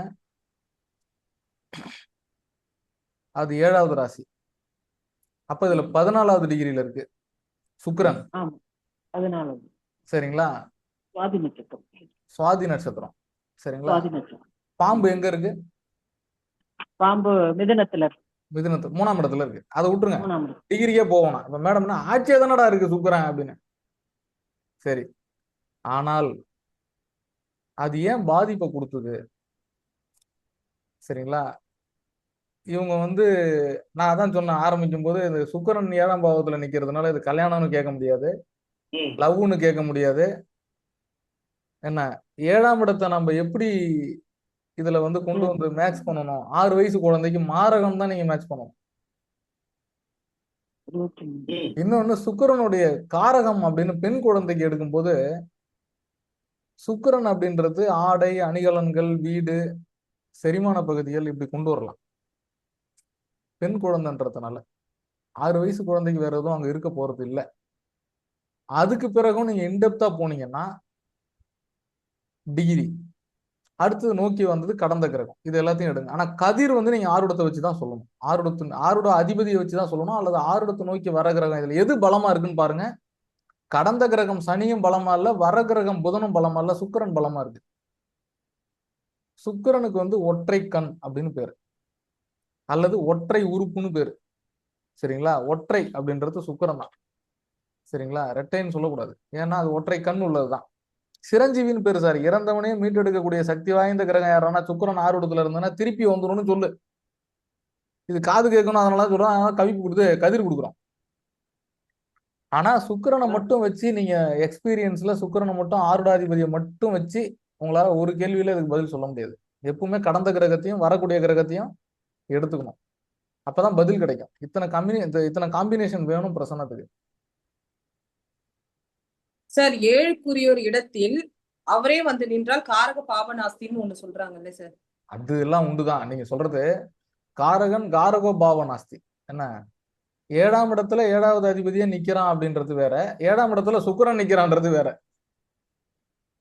அது 7வது ராசி. அப்ப இதுல 14வது டிகிரியில இருக்கு சுக்கிரன், சரிங்களா? சுவாதி நட்சத்திரம், சரிங்களா? பாம்பு எங்க இருக்கு? பாம்பு மிதுனத்துல 3ஆம் இடத்துல இருக்கு. அதை விட்டுருங்க, டிகிரியே போகணும். இப்ப மேடம்னா ஆட்சியே தானடா இருக்கு சுக்கிரன் அப்படின்னு. சரி, ஆனால் அது ஏன் பாதிப்பை கொடுத்தது? சரிங்களா? இவங்க வந்து நான் அதான் சொன்ன ஆரம்பிக்கும் போது, இந்த சுக்கிரன் 7ஆம் பாவத்துல நிக்கிறதுனால இது கல்யாணம்னு கேட்க முடியாது, லவ்னு கேட்க முடியாது. என்ன 7ஆம் இடத்தை நம்ம எப்படி இதுல வந்து கொண்டு வந்து மேட்ச் பண்ணணும்? 6 வயசு குழந்தைக்கு மாரகம் தான் நீங்க மேட்ச் பண்ணணும். இன்னொன்னு சுக்கிரனுடைய காரகம் அப்படின்னு பெண் குழந்தைக்கு எடுக்கும்போது, சுக்கிரன் அப்படின்றது ஆடை, அணிகலன்கள், வீடு, செரிமான பகுதிகள் இப்படி கொண்டு வரலாம். பெண் குழந்தைன்றதுனால 6 வயசு குழந்தைக்கு வேற எதுவும் அங்க இருக்க போறது இல்லை. அதுக்கு பிறகும் நீங்க இன்டெப்தா போனீங்கன்னா டிகிரி, அடுத்தது நோக்கி வந்தது கடந்த கிரகம், இது எல்லாத்தையும் எடுங்க. ஆனா கதிர் வந்து நீங்க 6 இடத்தை வச்சுதான் சொல்லணும். 6 அதிபதியை வச்சுதான் சொல்லணும், அல்லது 6 இடத்தை நோக்கி வர கிரகம் இதுல எது பலமா இருக்குன்னு பாருங்க. கடந்த கிரகம் சனியும் பலமா இல்ல, வர கிரகம் புதனும் பலமா இல்ல, சுக்கிரன் பலமா இருக்கு. சுக்கிரனுக்கு வந்து ஒற்றை கண் அப்படின்னு பேரு, அல்லது ஒற்றை உறுப்புன்னு பேரு, சரிங்களா? ஒற்றை அப்படின்றது சுக்கிரன் தான், சரிங்களா? ரெட்டைன்னு சொல்லக்கூடாது, ஏன்னா அது ஒற்றை கண் உள்ளதுதான். சிரஞ்சீவின்னு பேரு சார். இறந்தவனே மீட்டெடுக்கக்கூடிய சக்தி வாய்ந்த கிரகம் யாரானா சுக்கிரன் 6 இடத்துல இருந்ததுன்னா திருப்பி வந்துடும் சொல்லு. இது காது கேட்கணும், அதனால சொல்றோம், அதனால கவிப்பு கொடுத்து கதிர் கொடுக்குறோம். ஆனா சுக்கிரனை மட்டும் வச்சு நீங்க எக்ஸ்பீரியன்ஸ்ல சுக்கிரனை மட்டும் 6ஆதிபதியை மட்டும் வச்சு உங்களால ஒரு கேள்வியில இதுக்கு பதில் சொல்ல முடியாது. எப்பவுமே கடந்த கிரகத்தையும் வரக்கூடிய கிரகத்தையும் எடுத்துக்கணும். அப்பதான் பதில் கிடைக்கும். இத்தனை காம்பினேஷன் வேணும் பிரசன்னத்துக்கு. சார் 7க்குரிய ஒரு இடத்தில் அவரே வந்து நின்றால் காரக பாவனாஸ்தின்னு ஒண்ணு சொல்றாங்கல்ல சார். அது எல்லாம் உண்டுதான். நீங்க சொல்றது காரகன் காரகோ பாவனாஸ்தி. என்ன 7ஆம் இடத்துல 7வது அதிபதியே நிக்கிறான் அப்படின்றது வேற, 7ஆம் இடத்துல சுக்கிரன் நிக்கிறான்றது வேற.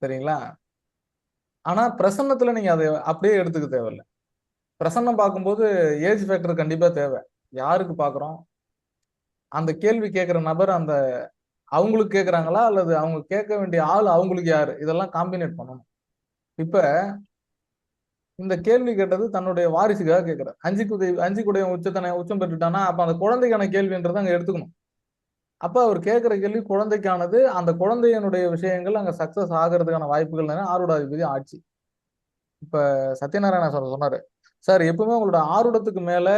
சரிங்களா? ஆனா பிரசன்னத்துல நீங்க அதை அப்படியே எடுத்துக்க தேவையில்லை. பிரசன்னம் பார்க்கும்போது ஏஜ் ஃபேக்டர் கண்டிப்பா தேவை. யாருக்கு பாக்குறோம், அந்த கேள்வி கேட்கிற நபர் அந்த அவங்களுக்கு கேட்கறாங்களா அல்லது அவங்க கேட்க வேண்டிய ஆள் அவங்களுக்கு யாரு, இதெல்லாம் காம்பினேட் பண்ணணும். இப்ப இந்த கேள்வி கேட்டது தன்னுடைய வாரிசுக்காக கேட்கிறார். 5 உச்சம் பெற்றுட்டானா அப்ப அந்த குழந்தைக்கான கேள்வின்றதை அங்க எடுத்துக்கணும். அப்ப அவர் கேட்கிற கேள்வி குழந்தைக்கானது. அந்த குழந்தையினுடைய விஷயங்கள் அங்க சக்சஸ் ஆகிறதுக்கான வாய்ப்புகள் ஆறுடாதிபதி ஆட்சி. இப்ப சத்யநாராயண சார் சொன்னாரு, சார் எப்பவுமே உங்களோட ஆறுடத்துக்கு மேல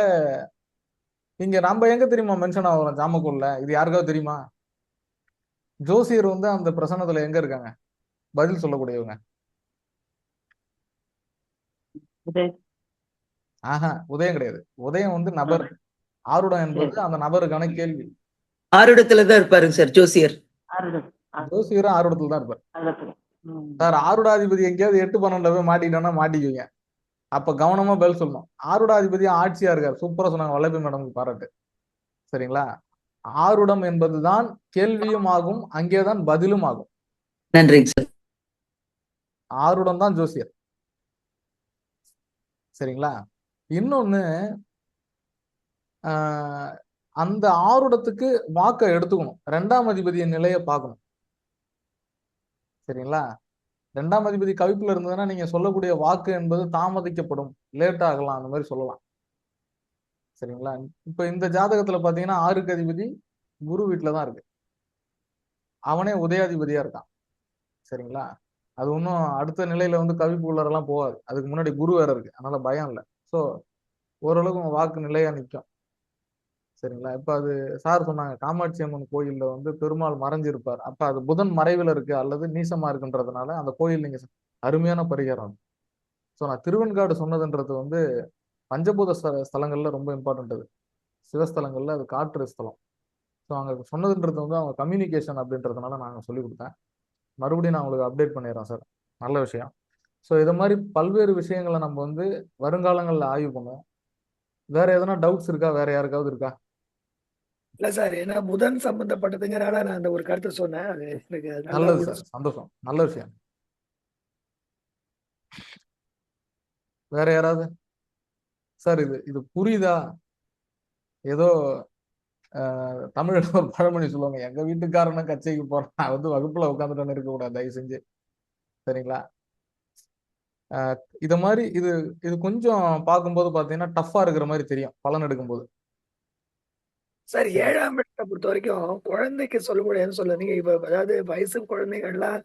இங்க நம்ம எங்க தெரியுமா மென்ஷன் ஆகிறோம் ஜாமக்குள்ள, இது யாருக்காவது தெரியுமா? ஜோசியர் வந்து அந்த பிரசன்னத்துல எங்க இருக்காங்க பதில் சொல்லக்கூடியவங்க? ஆஹா, உதயம் கிடையாது. உதயம் வந்து நபர், ஆருடம் என்பது அந்த நபருக்கான கேள்வி. ஆறுடத்துலதான் இருப்பாருங்க சார் ஜோசியர். ஜோசியரும் ஆருடத்துல தான் இருப்பார். சார் ஆருடாதிபதி எங்கேயாவது 8-12 போய் மாட்டிக்கிட்டோம்னா மாட்டிக்குவீங்க. அப்ப கவனமா பதில் சொல்லணும். ஆருடாதிபதி ஆட்சியா இருக்காரு. சூப்பரா சொன்னாங்க, வல்லபி மேடம்க்கு பாராட்டு. சரிங்களா? ஆருடம் என்பதுதான் கேள்வியும் ஆகும், அங்கேதான் பதிலும் ஆகும். நன்றிங்க சார். ஆருடம் தான் ஜோசியர். சரிங்களா? இன்னொன்னு, அந்த ஆருடத்துக்கு வாக்க எடுத்துக்கணும். 2ஆம் அதிபதியின் நிலையை பார்க்கணும். சரிங்களா? 2ஆம் அதிபதி கவிப்புல இருந்ததுன்னா நீங்க சொல்லக்கூடிய வாக்கு என்பது தாமதிக்கப்படும், லேட் ஆகலாம், அந்த மாதிரி சொல்லலாம். சரிங்களா? இப்ப இந்த ஜாதகத்துல பாத்தீங்கன்னா 6க்கு அதிபதி குரு வீட்டுலதான் இருக்கு. அவனே உதயாதிபதியா இருக்கான். சரிங்களா? அது ஒன்றும் அடுத்த நிலையில வந்து கவிப்புக்குள்ளரெல்லாம் போகாது. அதுக்கு முன்னாடி குரு வேற இருக்கு, அதனால பயம் இல்லை. ஸோ ஓரளவுக்கு வாக்கு நிலையா நிற்கும். சரிங்களா? இப்ப அது சார் சொன்னாங்க, காமாட்சி அம்மன் கோயில்ல வந்து பெருமாள் மறைஞ்சிருப்பார். அப்ப அது புதன் மறைவில் இருக்கு அல்லது நீசமா இருக்குன்றதுனால அந்த கோயில் நீங்க அருமையான பரிகாரம். ஸோ நான் திருவெண்காடு சொன்னதுன்றது வந்து பஞ்சபூத ஸ்தலங்கள்ல ரொம்ப இம்பார்ட்டன்ட். அது சிவஸ்தலங்கள்ல அது காற்று ஸ்தலம். ஸோ அங்க சொன்னதுன்றது வந்து அவங்க கம்யூனிகேஷன் அப்படின்றதுனால நாங்கள் சொல்லி கொடுத்தேன். மறுபடியும் நான் உங்களுக்கு அப்டேட் பண்ணிடுறேன் சார். நல்ல விஷயம். ஸோ இதை மாதிரி பல்வேறு விஷயங்களை நம்ம வந்து வருங்காலங்களில் ஆய்வு பண்ணுவோம். வேற எதனா டவுட்ஸ் இருக்கா? வேற யாருக்காவது இருக்கா? இல்ல சார், ஏன்னா புதன் சம்பந்தப்பட்டதுங்கிறனால நான் அந்த ஒரு கருத்தை சொன்னேன். அது எனக்கு நல்லா நல்லது சார், சந்தோஷம், நல்ல விஷயம். வேற யாராவது? சார் இது புரியுதா? ஏதோ தமிழ்ல ஒரு பழமொழி சொல்லுவாங்க, எங்க வீட்டுக்காரனும் கச்சைக்கு போறேன், நான் வந்து வகுப்புல உட்காந்துட்டு இருக்க கூடாது தயவு செஞ்சு. சரிங்களா? இத மாதிரி இது கொஞ்சம் பார்க்கும்போது பாத்தீங்கன்னா டஃப்பா இருக்கிற மாதிரி தெரியும் பலன் எடுக்கும்போது. சார் 7ஆம் இடத்தை பொறுத்த வரைக்கும் குழந்தைக்கு சொல்ல முடியாதுன்னு சொல்லுவீங்க. இப்ப அதாவது வயசு குழந்தைகள்லாம்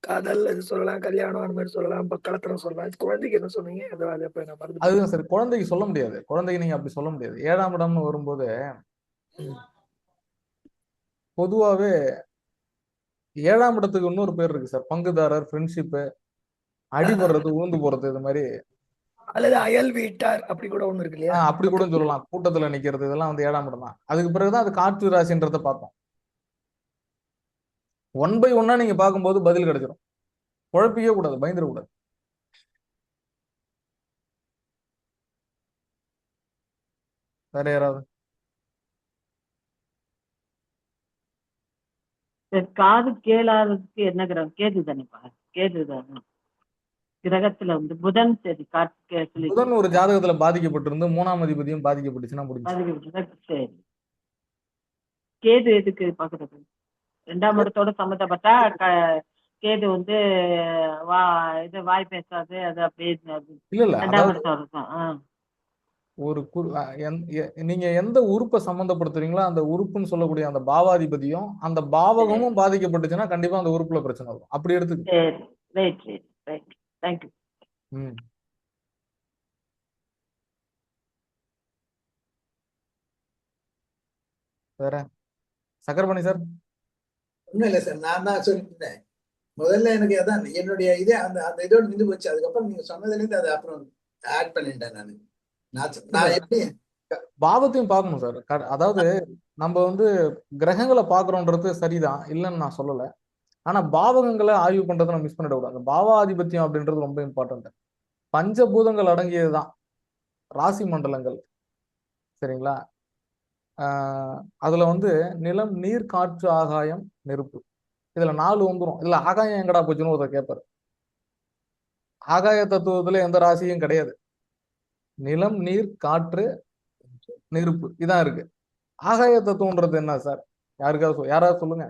காதல் இது சொல்லலாம், கல்யாணம் அந்த மாதிரி சொல்லலாம், கலத்திரம் சொல்லலாம். குழந்தைக்கு என்ன சொன்னீங்க? அதை இப்ப நான் மறந்து அதுதான் சரி, குழந்தைக்கு சொல்ல முடியாது. குழந்தைக்கு நீங்க அப்படி சொல்ல முடியாது. 7ஆம் இடம்னு வரும்போது பொதுவாவே 7ஆம் இடத்துக்கு இன்னொரு பேர் இருக்கு சார், பங்குதாரர், ஃப்ரெண்ட்ஷிப்பு, அடிபடுறது, ஊந்து போறது, இது மாதிரி. அல்லது அயல் வீட்டார் அப்படி கூட ஒண்ணு இருக்கு இல்லையா? அப்படி கூட சொல்லலாம். கூட்டத்துல நிக்கிறது, இதெல்லாம் வந்து 7ஆம் இடம் தான். அதுக்கு பிறகுதான் அது காற்று ராசின்றத பார்த்தோம். 1 by 1 நீங்க பார்க்கும்போது பதில் கிடைச்சிடும். குழப்பிக்க கூடாது, பயந்துட கூடாது. வேற யாராவது? காது கேளாததுக்கு என்ன கிரகம்? கேது தானேப்பா? கேது தானே கிரகத்துல வந்து புதன். சரி, காற்று புதன் ஒரு ஜாதகத்துல பாதிக்கப்பட்டிருந்து 3ஆம் அதிபதியும் பாதிக்கப்பட்டுச்சுன்னா முடிஞ்சு. சரி, கேது எதுக்கு பாக்குறது? 2ஆம் இடத்தோட சம்மந்தப்பட்டா கேது வந்து வாய் பேசாது, அது அப்படியே இல்ல 2ஆம் இடத்தோட ஒரு நீங்க எந்த உறுப்பை சம்பந்தப்படுத்துறீங்களோ அந்த உறுப்புன்னு சொல்லக்கூடிய அந்த பாவாதிபதியும் அந்த பாவகமும் பாதிக்கப்பட்டுச்சுன்னா கண்டிப்பா அந்த உறுப்புல பிரச்சனை வரும். அப்படி எடுத்துக்கு. வேற சக்கரபாணி சார்? ஒண்ணும் இல்லை சார், நான் தான் சொல்லிட்டேன். முதல்ல எனக்கு அதான் என்னுடைய இதே அந்த இதோடு நின்று போச்சு. அதுக்கப்புறம் நீங்க சொன்னதுலேருந்து அதை அப்புறம் ஆட் பண்ணிட்டேன். நான் எப்படி பாவத்தையும் பார்க்கணும் சார். அதாவது நம்ம வந்து கிரகங்களை பார்க்கறோன்றது சரிதான், இல்லைன்னு நான் சொல்லல. ஆனா பாவகங்களை ஆய்வு பண்றதை நம்ம மிஸ் பண்ணிடக்கூடாது. பாவாதிபத்தியம் அப்படின்றது ரொம்ப இம்பார்ட்டன்ட். பஞ்சபூதங்கள் அடங்கியதுதான் ராசி மண்டலங்கள், சரிங்களா? அதுல வந்து நிலம், நீர், காற்று, ஆகாயம், நெருப்பு, இதுல 4 வந்துரும். இதுல ஆகாயம் எங்கடா போச்சுன்னு ஒருத்தர் கேட்பாரு. ஆகாய தத்துவத்துல எந்த ராசியும் கிடையாது. நிலம், நீர், காற்று, நெருப்பு இதான் இருக்கு. ஆகாய தத்துவம்ன்றது என்ன சார்? யாராவது சொல்லுங்க.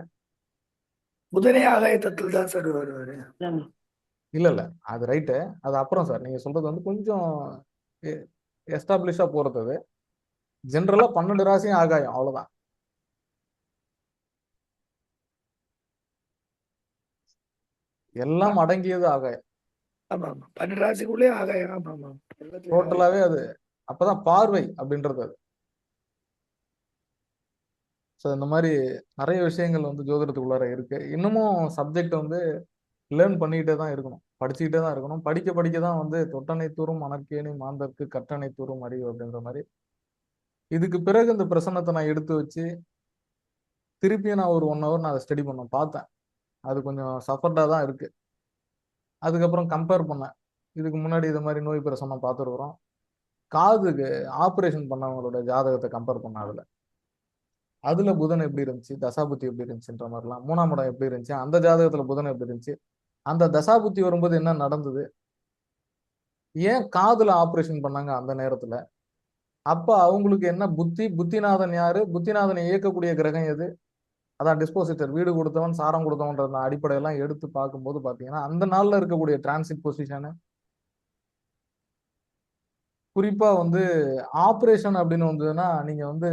புதனே ஆகாய தத்துவம் தான் சார் வருவாரு. இல்ல அது ரைட்டு, அது அப்புறம் சார். நீங்க சொல்றது வந்து கொஞ்சம் எஸ்டாப்ளிஷா போறது. அது ஜென்ரலா 12 ராசியும் ஆகாயம், அவ்வளவுதான். எல்லாம் அடங்கியது ஆகாயம். ஆமா ஆமா 12 ராசிக்குள்ளே ஆகாயம். ஆமா ஆமா டோட்டலாவே அது அப்பதான் பார்வை அப்படின்றது அது. ஸோ இந்த மாதிரி நிறைய விஷயங்கள் வந்து ஜோதிடத்துக்குள்ளார இருக்கு. இன்னமும் சப்ஜெக்ட் வந்து லேர்ன் பண்ணிக்கிட்டே தான் இருக்கணும், படிச்சுக்கிட்டே தான் இருக்கணும். படிக்க படிக்க தான் வந்து தொட்டனை தூரும் மணற்கேணி மாந்தர்க்கு கட்டணை தூரும் அறிவு அப்படின்ற மாதிரி. இதுக்கு பிறகு இந்த பிரசன்னத்தை நான் எடுத்து வச்சு திருப்பியும் நான் ஒரு 1 hour நான் அதை ஸ்டடி பண்ணேன், பார்த்தேன். அது கொஞ்சம் சஃபர்டாக தான் இருக்கு. அதுக்கப்புறம் கம்பேர் பண்ணேன். இதுக்கு முன்னாடி இது மாதிரி நோய் பிரசன்னம் பார்த்துருக்குறோம். காதுக்கு ஆப்ரேஷன் பண்ணவங்களோட ஜாதகத்தை கம்பேர் பண்ண அதுல புதன் எப்படி இருந்துச்சு, தசாபுத்தி எப்படி இருந்துச்சுன்ற மாதிரிலாம், 3ஆம் இடம் எப்படி இருந்துச்சு, அந்த ஜாதகத்துல புதன் எப்படி இருந்துச்சு, அந்த தசாபுத்தி வரும்போது என்ன நடந்தது, ஏன் காதுல ஆப்ரேஷன் பண்ணாங்க அந்த நேரத்துல, அப்ப அவங்களுக்கு என்ன புத்திநாதன் யாரு, புத்திநாதனை இயக்கக்கூடிய கிரகம் எது, அதான் டிஸ்போசிட்டர், வீடு கொடுத்தவன் சாரம் கொடுத்தவன்ற அடிப்படையெல்லாம் எடுத்து பார்க்கும்போது பாத்தீங்கன்னா அந்த நாள்ல இருக்கக்கூடிய டிரான்சிட் பொசிஷனு, குறிப்பா வந்து ஆப்ரேஷன் அப்படின்னு வந்ததுன்னா நீங்க வந்து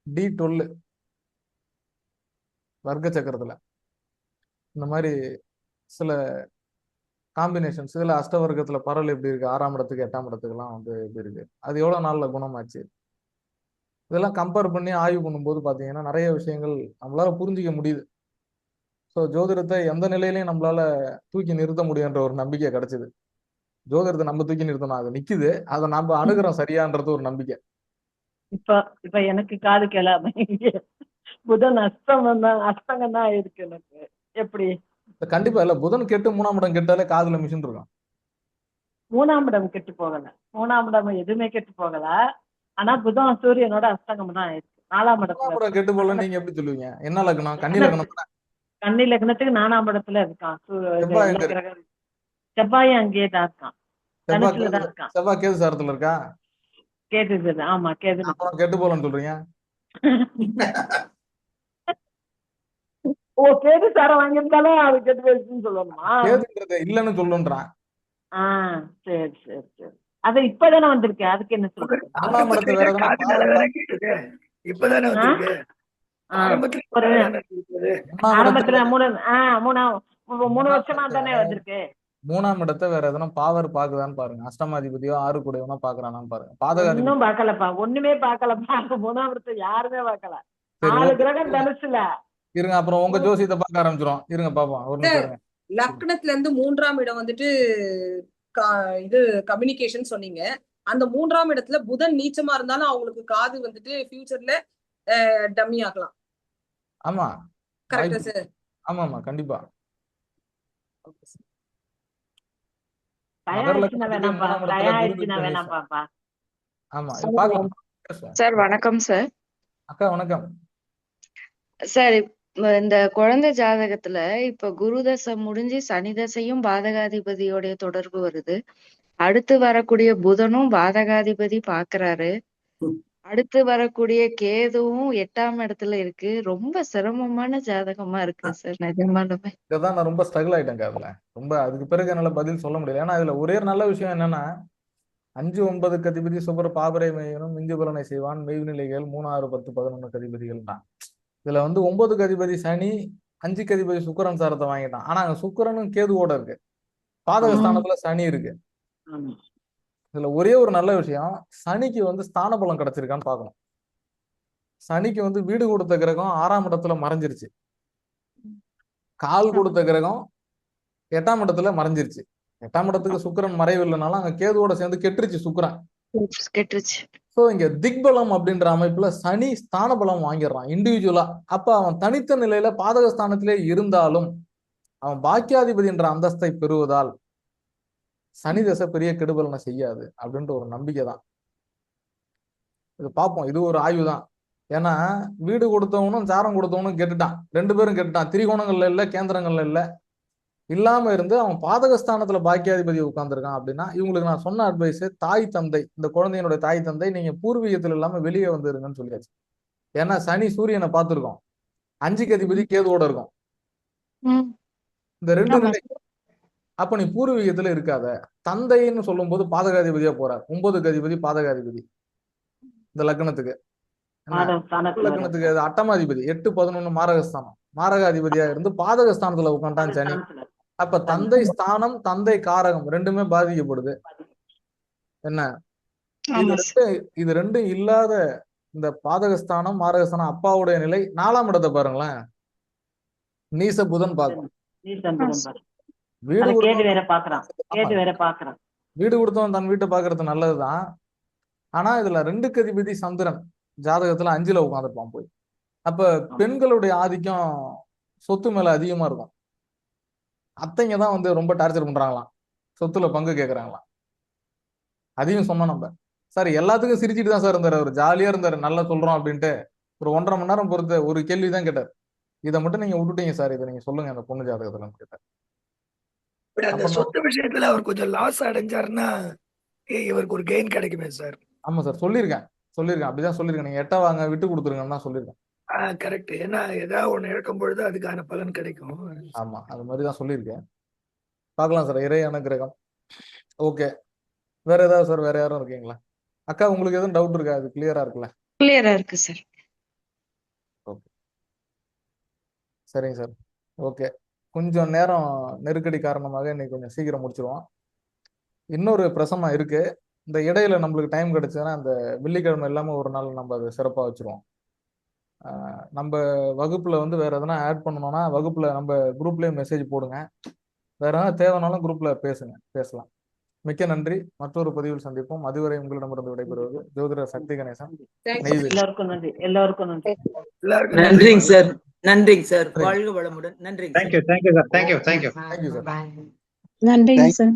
D12 வர்க்க சக்கரத்துல இந்த மாதிரி சில காம்பினேஷன்ஸ், இதுல அஷ்டவர்க்கத்துல பரல் எப்படி இருக்கு, 6ஆம் இடத்துக்கு 8ஆம் இடத்துக்குலாம் வந்து எப்படி இருக்கு, அது எவ்வளவு நாள்ல குணமாச்சு, இதெல்லாம் கம்பேர் பண்ணி ஆய்வு பண்ணும்போது பாத்தீங்கன்னா நிறைய விஷயங்கள் நம்மளால புரிஞ்சிக்க முடியுது. ஸோ ஜோதிடத்தை எந்த நிலையிலையும் நம்மளால தூக்கி நிறுத்த முடியுன்ற ஒரு நம்பிக்கை கிடைச்சது. ஜோதிடத்தை நம்ம தூக்கி நிறுத்தணும், அது நிக்குது, அதை நம்ம அணுகிறோம் சரியான்றது ஒரு நம்பிக்கை. இப்ப எனக்கு காது கேளாம புதன் அஸ்தங்கம் தான் இருக்கு எனக்கு. எப்படி? கண்டிப்பா இல்ல, புதன் கெட்டு 3ஆம் இடம் கெட்டாலே காதுல மிஷின் இருக்கும். 3ஆம் இடம் கெட்டு போகல, 3ஆம் இடம் எதுவுமே கெட்டு போகல. ஆனா புதன் சூரியனோட அஸ்தங்கம் தான் இருக்கு. 4ஆம் இடத்துல கெட்டு போகல நீங்க எப்படி சொல்லுவீங்க? என்ன லக்னம்? கன்னி லக்னம். கன்னி லக்னத்துக்கு 4ஆம் இடத்துல இருக்கான். செவ்வாய் அங்கேயே தான் இருக்கான், தனுசுல தான் இருக்கான். செவ்வாய் கேது சாரத்துல இருக்கா? கேது. ஆமா கேது. கெட்டு போலன்னு சொல்றீங்க? ஓ, கேது சாரம் வாங்கியிருந்தாலும் அது கெட்டு போயிடுச்சுன்னு சொல்லணுமா? கேதுன்றது இல்லன்னு சொல்லுன்றான். சரி சரி சரி, அது இப்பதானே வந்திருக்கு, அதுக்கு என்ன சொல்றது? இப்பதானே வந்திருக்கு. ஆரம்பத்துல 3 வருஷமா தானே வந்திருக்கு. 3ஆம் இடத்தை வேற எதனா பாவர் பாக்குதான்னு பாருங்க. அஷ்டமாதிபதியோ 6 கூடவோ பாக்குறானான்னு பாருங்க. பாதகாதிபதி இன்னும் பாக்கலப்பா, ஒண்ணுமே பாக்கலப்பா. 3ஆம் இடத்தை யாருமே பாக்கல. 4 கிரகம் தனுசுல இருங்க, அப்புறம் உங்க ஜோசியத்தை பார்க்க ஆரம்பிச்சிரும். இருங்க பாப்போம் ஒரு நிமிஷம். லக்னத்துல இருந்து 3ஆம் இடம் வந்துட்டு இது கம்யூனிகேஷன் சொன்னீங்க. அந்த 3ஆம் இடத்துல புதன் நீச்சமா இருந்தாலும் அவங்களுக்கு காது வந்துட்டு ஃபியூச்சர்ல டம்மி ஆகலாம். ஆமா கரெக்டா சார்? ஆமா கண்டிப்பா. சார் வணக்கம் சார். அக்கா வணக்கம் சார். இந்த குழந்தை ஜாதகத்துல இப்ப குரு தசை முடிஞ்சு சனி தசையும் பாதகாதிபதியோடைய தொடர்பு வருது. அடுத்து வரக்கூடிய புதனும் பாதகாதிபதி பாக்குறாரு. அடுத்து வரக்கூடிய கேதுவும் 8ஆம் இடத்துல இருக்கு. ரொம்ப சிரமமான ஜாதகமா இருக்கு சார் நிஜமாலுமே. இதான் நான் ரொம்ப ஸ்ட்ரகிள் ஆயிட்டேங்க அதுல. ரொம்ப அதுக்கு பிறகு என்னால பதில் சொல்ல முடியல. ஏன்னா இதுல ஒரே நல்ல விஷயம் என்னன்னா 5, 9 அதிபதி சுபர் பாபரை மையனும் மிஞ்சு பலனை செய்வான் மெய்நிலைகள் 3, 6, 10, 11 அதிபதிகள் தான். இதுல வந்து 9 அதிபதி சனி, 5 அதிபதி சுக்கிரன் சாரத்தை வாங்கிட்டான். ஆனா அங்க சுக்கிரனும் கேதுவோட இருக்கு, பாதகஸ்தானத்துல சனி இருக்கு. இதுல ஒரே ஒரு நல்ல விஷயம், சனிக்கு வந்து ஸ்தான பலம் கிடைச்சிருக்கான்னு பார்க்கணும். சனிக்கு வந்து வீடு கொடுத்த கிரகம் 6ஆம் இடத்துல மறைஞ்சிருச்சு, கால் கொடுத்த கிரகம் 8ஆம் இடத்துல மறைஞ்சிருச்சு. 8ஆம் இடத்துக்கு சுக்கிரன் மறைவு இல்லைனாலும் அங்க கேதுவோட சேர்ந்து கெட்டுருச்சு சுக்கிரன். ஸோ இங்க திக்பலம் அப்படின்ற அமைப்புல சனி ஸ்தான பலம் வாங்கிடுறான் இண்டிவிஜுவலா. அப்ப அவன் தனித்த நிலையில பாதக ஸ்தானத்திலே இருந்தாலும் அவன் பாக்கியாதிபதி என்ற அந்தஸ்தை பெறுவதால் சனி தசை பெரிய கெடுபலனை செய்யாது அப்படின்ற ஒரு நம்பிக்கை தான். இது பார்ப்போம், இது ஒரு ஆய்வு தான். ஏன்னா வீடு கொடுத்தவனும் சாரம் கொடுத்தவனும் கெட்டுட்டான், 2 பேரும் கெட்டுட்டான். திரிகோணங்கள்ல இல்ல, கேந்திரங்கள்ல இல்ல, இல்லாம இருந்து அவன் பாதகஸ்தானத்துல பாக்கியாதிபதி உட்கார்ந்துருக்கான் அப்படின்னா இவங்களுக்கு நான் சொன்ன அட்வைஸ், தாய் தந்தை, இந்த குழந்தையினுடைய தாய் தந்தை நீங்க பூர்வீகத்தில் இல்லாம வெளியே வந்துருங்கன்னு சொல்லியாச்சு. ஏன்னா சனி சூரியனை பார்த்துருக்கோம், 5க்கு அதிபதி கேதுவோட இருக்கும், இந்த 2 நிலை. அப்ப நீ பூர்வீகத்துல இருக்காத. தந்தைன்னு சொல்லும் போது பாதகாதிபதியா போறார், 9க்கு அதிபதி பாதகாதிபதி இந்த லக்னத்துக்கு. லக்னத்துக்கு அட்டமாதிபதி 8, 11 மாரகஸ்தானம், மாரகாதிபதியா இருந்து பாதகஸ்தானத்துல உட்காண்டான் சனி. அப்ப தந்தை ஸ்தானம், தந்தை காரகம் ரெண்டுமே பாதிக்கப்படுது. என்ன இது ரெண்டும் இல்லாத இந்த பாதகஸ்தானம் மாரகஸ்தானம் அப்பாவுடைய நிலை 4ஆம் இடத்தை பாருங்களேன், நீச புதன் பார்க்கும். வீடு கொடுத்தவன் தன் வீட்டை பாக்குறது நல்லதுதான். ஆனா இதுல 2க்கு அதிபதி சந்திரன் ஜாதகத்துல 5ல உட்காந்துருப்பான் போய். அப்ப பெண்களுடைய ஆதிக்கம் சொத்து மேல அதிகமா இருக்கும். அத்தைங்க தான் வந்து ரொம்ப டார்ச்சர் பண்றாங்களாம், சொத்துல பங்கு கேட்கறாங்களாம். அதையும் சொன்னோம் நம்ம. சார் எல்லாத்துக்கும் சிரிச்சுட்டு தான் சார் இருந்தாரு, அவர் ஜாலியா இருந்தாரு, நல்லா சொல்றோம் அப்படின்ட்டு. ஒரு 1.5 மணி நேரம் பொறுத்து ஒரு கேள்விதான் கேட்டார், இதை மட்டும் நீங்க விட்டுட்டீங்க சார், இதை நீங்க சொல்லுங்க அந்த பொண்ணு ஜாதகத்துல கேட்டார். அந்த சொத்து விஷயத்துல அவர் கொஞ்சம் லாஸ் அடைஞ்சாருன்னா இவருக்கு ஒரு கெயின் கிடைக்குமே சார்? ஆமா சார், சொல்லியிருக்கேன் அப்படிதான் சொல்லியிருக்கேன். நீங்க 8 வாங்க விட்டு கொடுத்துருங்கன்னு தான் சொல்லியிருக்கேன். கரெக்ட். ஏன்னா ஏதாவது ஒண்ணு இழக்கும் பொழுது அதுக்கான பலன் கிடைக்கும். ஆமா, அது மாதிரிதான் சொல்லியிருக்கேன். பார்க்கலாம் சார், இறை அனுகிரகம். ஓகே, வேற ஏதாவது சார், வேற யாரும் இருக்கீங்களா? அக்கா உங்களுக்கு எதுவும் டவுட் இருக்கா? அது கிளியரா இருக்குல்ல? கிளியரா இருக்கு சார். ஓகே, சரிங்க சார். ஓகே, கொஞ்சம் நேரம் நெருக்கடி காரணமாக இன்னைக்கு கொஞ்சம் சீக்கிரம் முடிச்சிருவோம். இன்னொரு பிரசனம் இருக்கு, இந்த இடையில நம்மளுக்கு டைம் கிடைச்சதுன்னா அந்த வெள்ளிக்கிழமை இல்லாம ஒரு நாள் நம்ம அதை சிறப்பா வச்சிருவோம். நம்ம வகுப்புல வந்து வேற எதனா ஆட் பண்ணணும்னா வகுப்புல நம்ம குரூப்லயே மெசேஜ் போடுங்க. வேற எதாவது தேவைனாலும் குரூப்ல பேசலாம். மிக்க நன்றி. மற்றொரு பதிவில் சந்திப்போம். அதுவரை உங்களிடமிருந்து விடைபெறுவது ஜோதிடர் சக்தி கணேசன். எல்லாருக்கும் நன்றி. எல்லாருக்கும் நன்றி. நன்றிங்க சார். நன்றிங்க சார். வாழ்க வளமுடன். நன்றிங்க. Thank you sir. Thank you sir. நன்றிங்க சார்.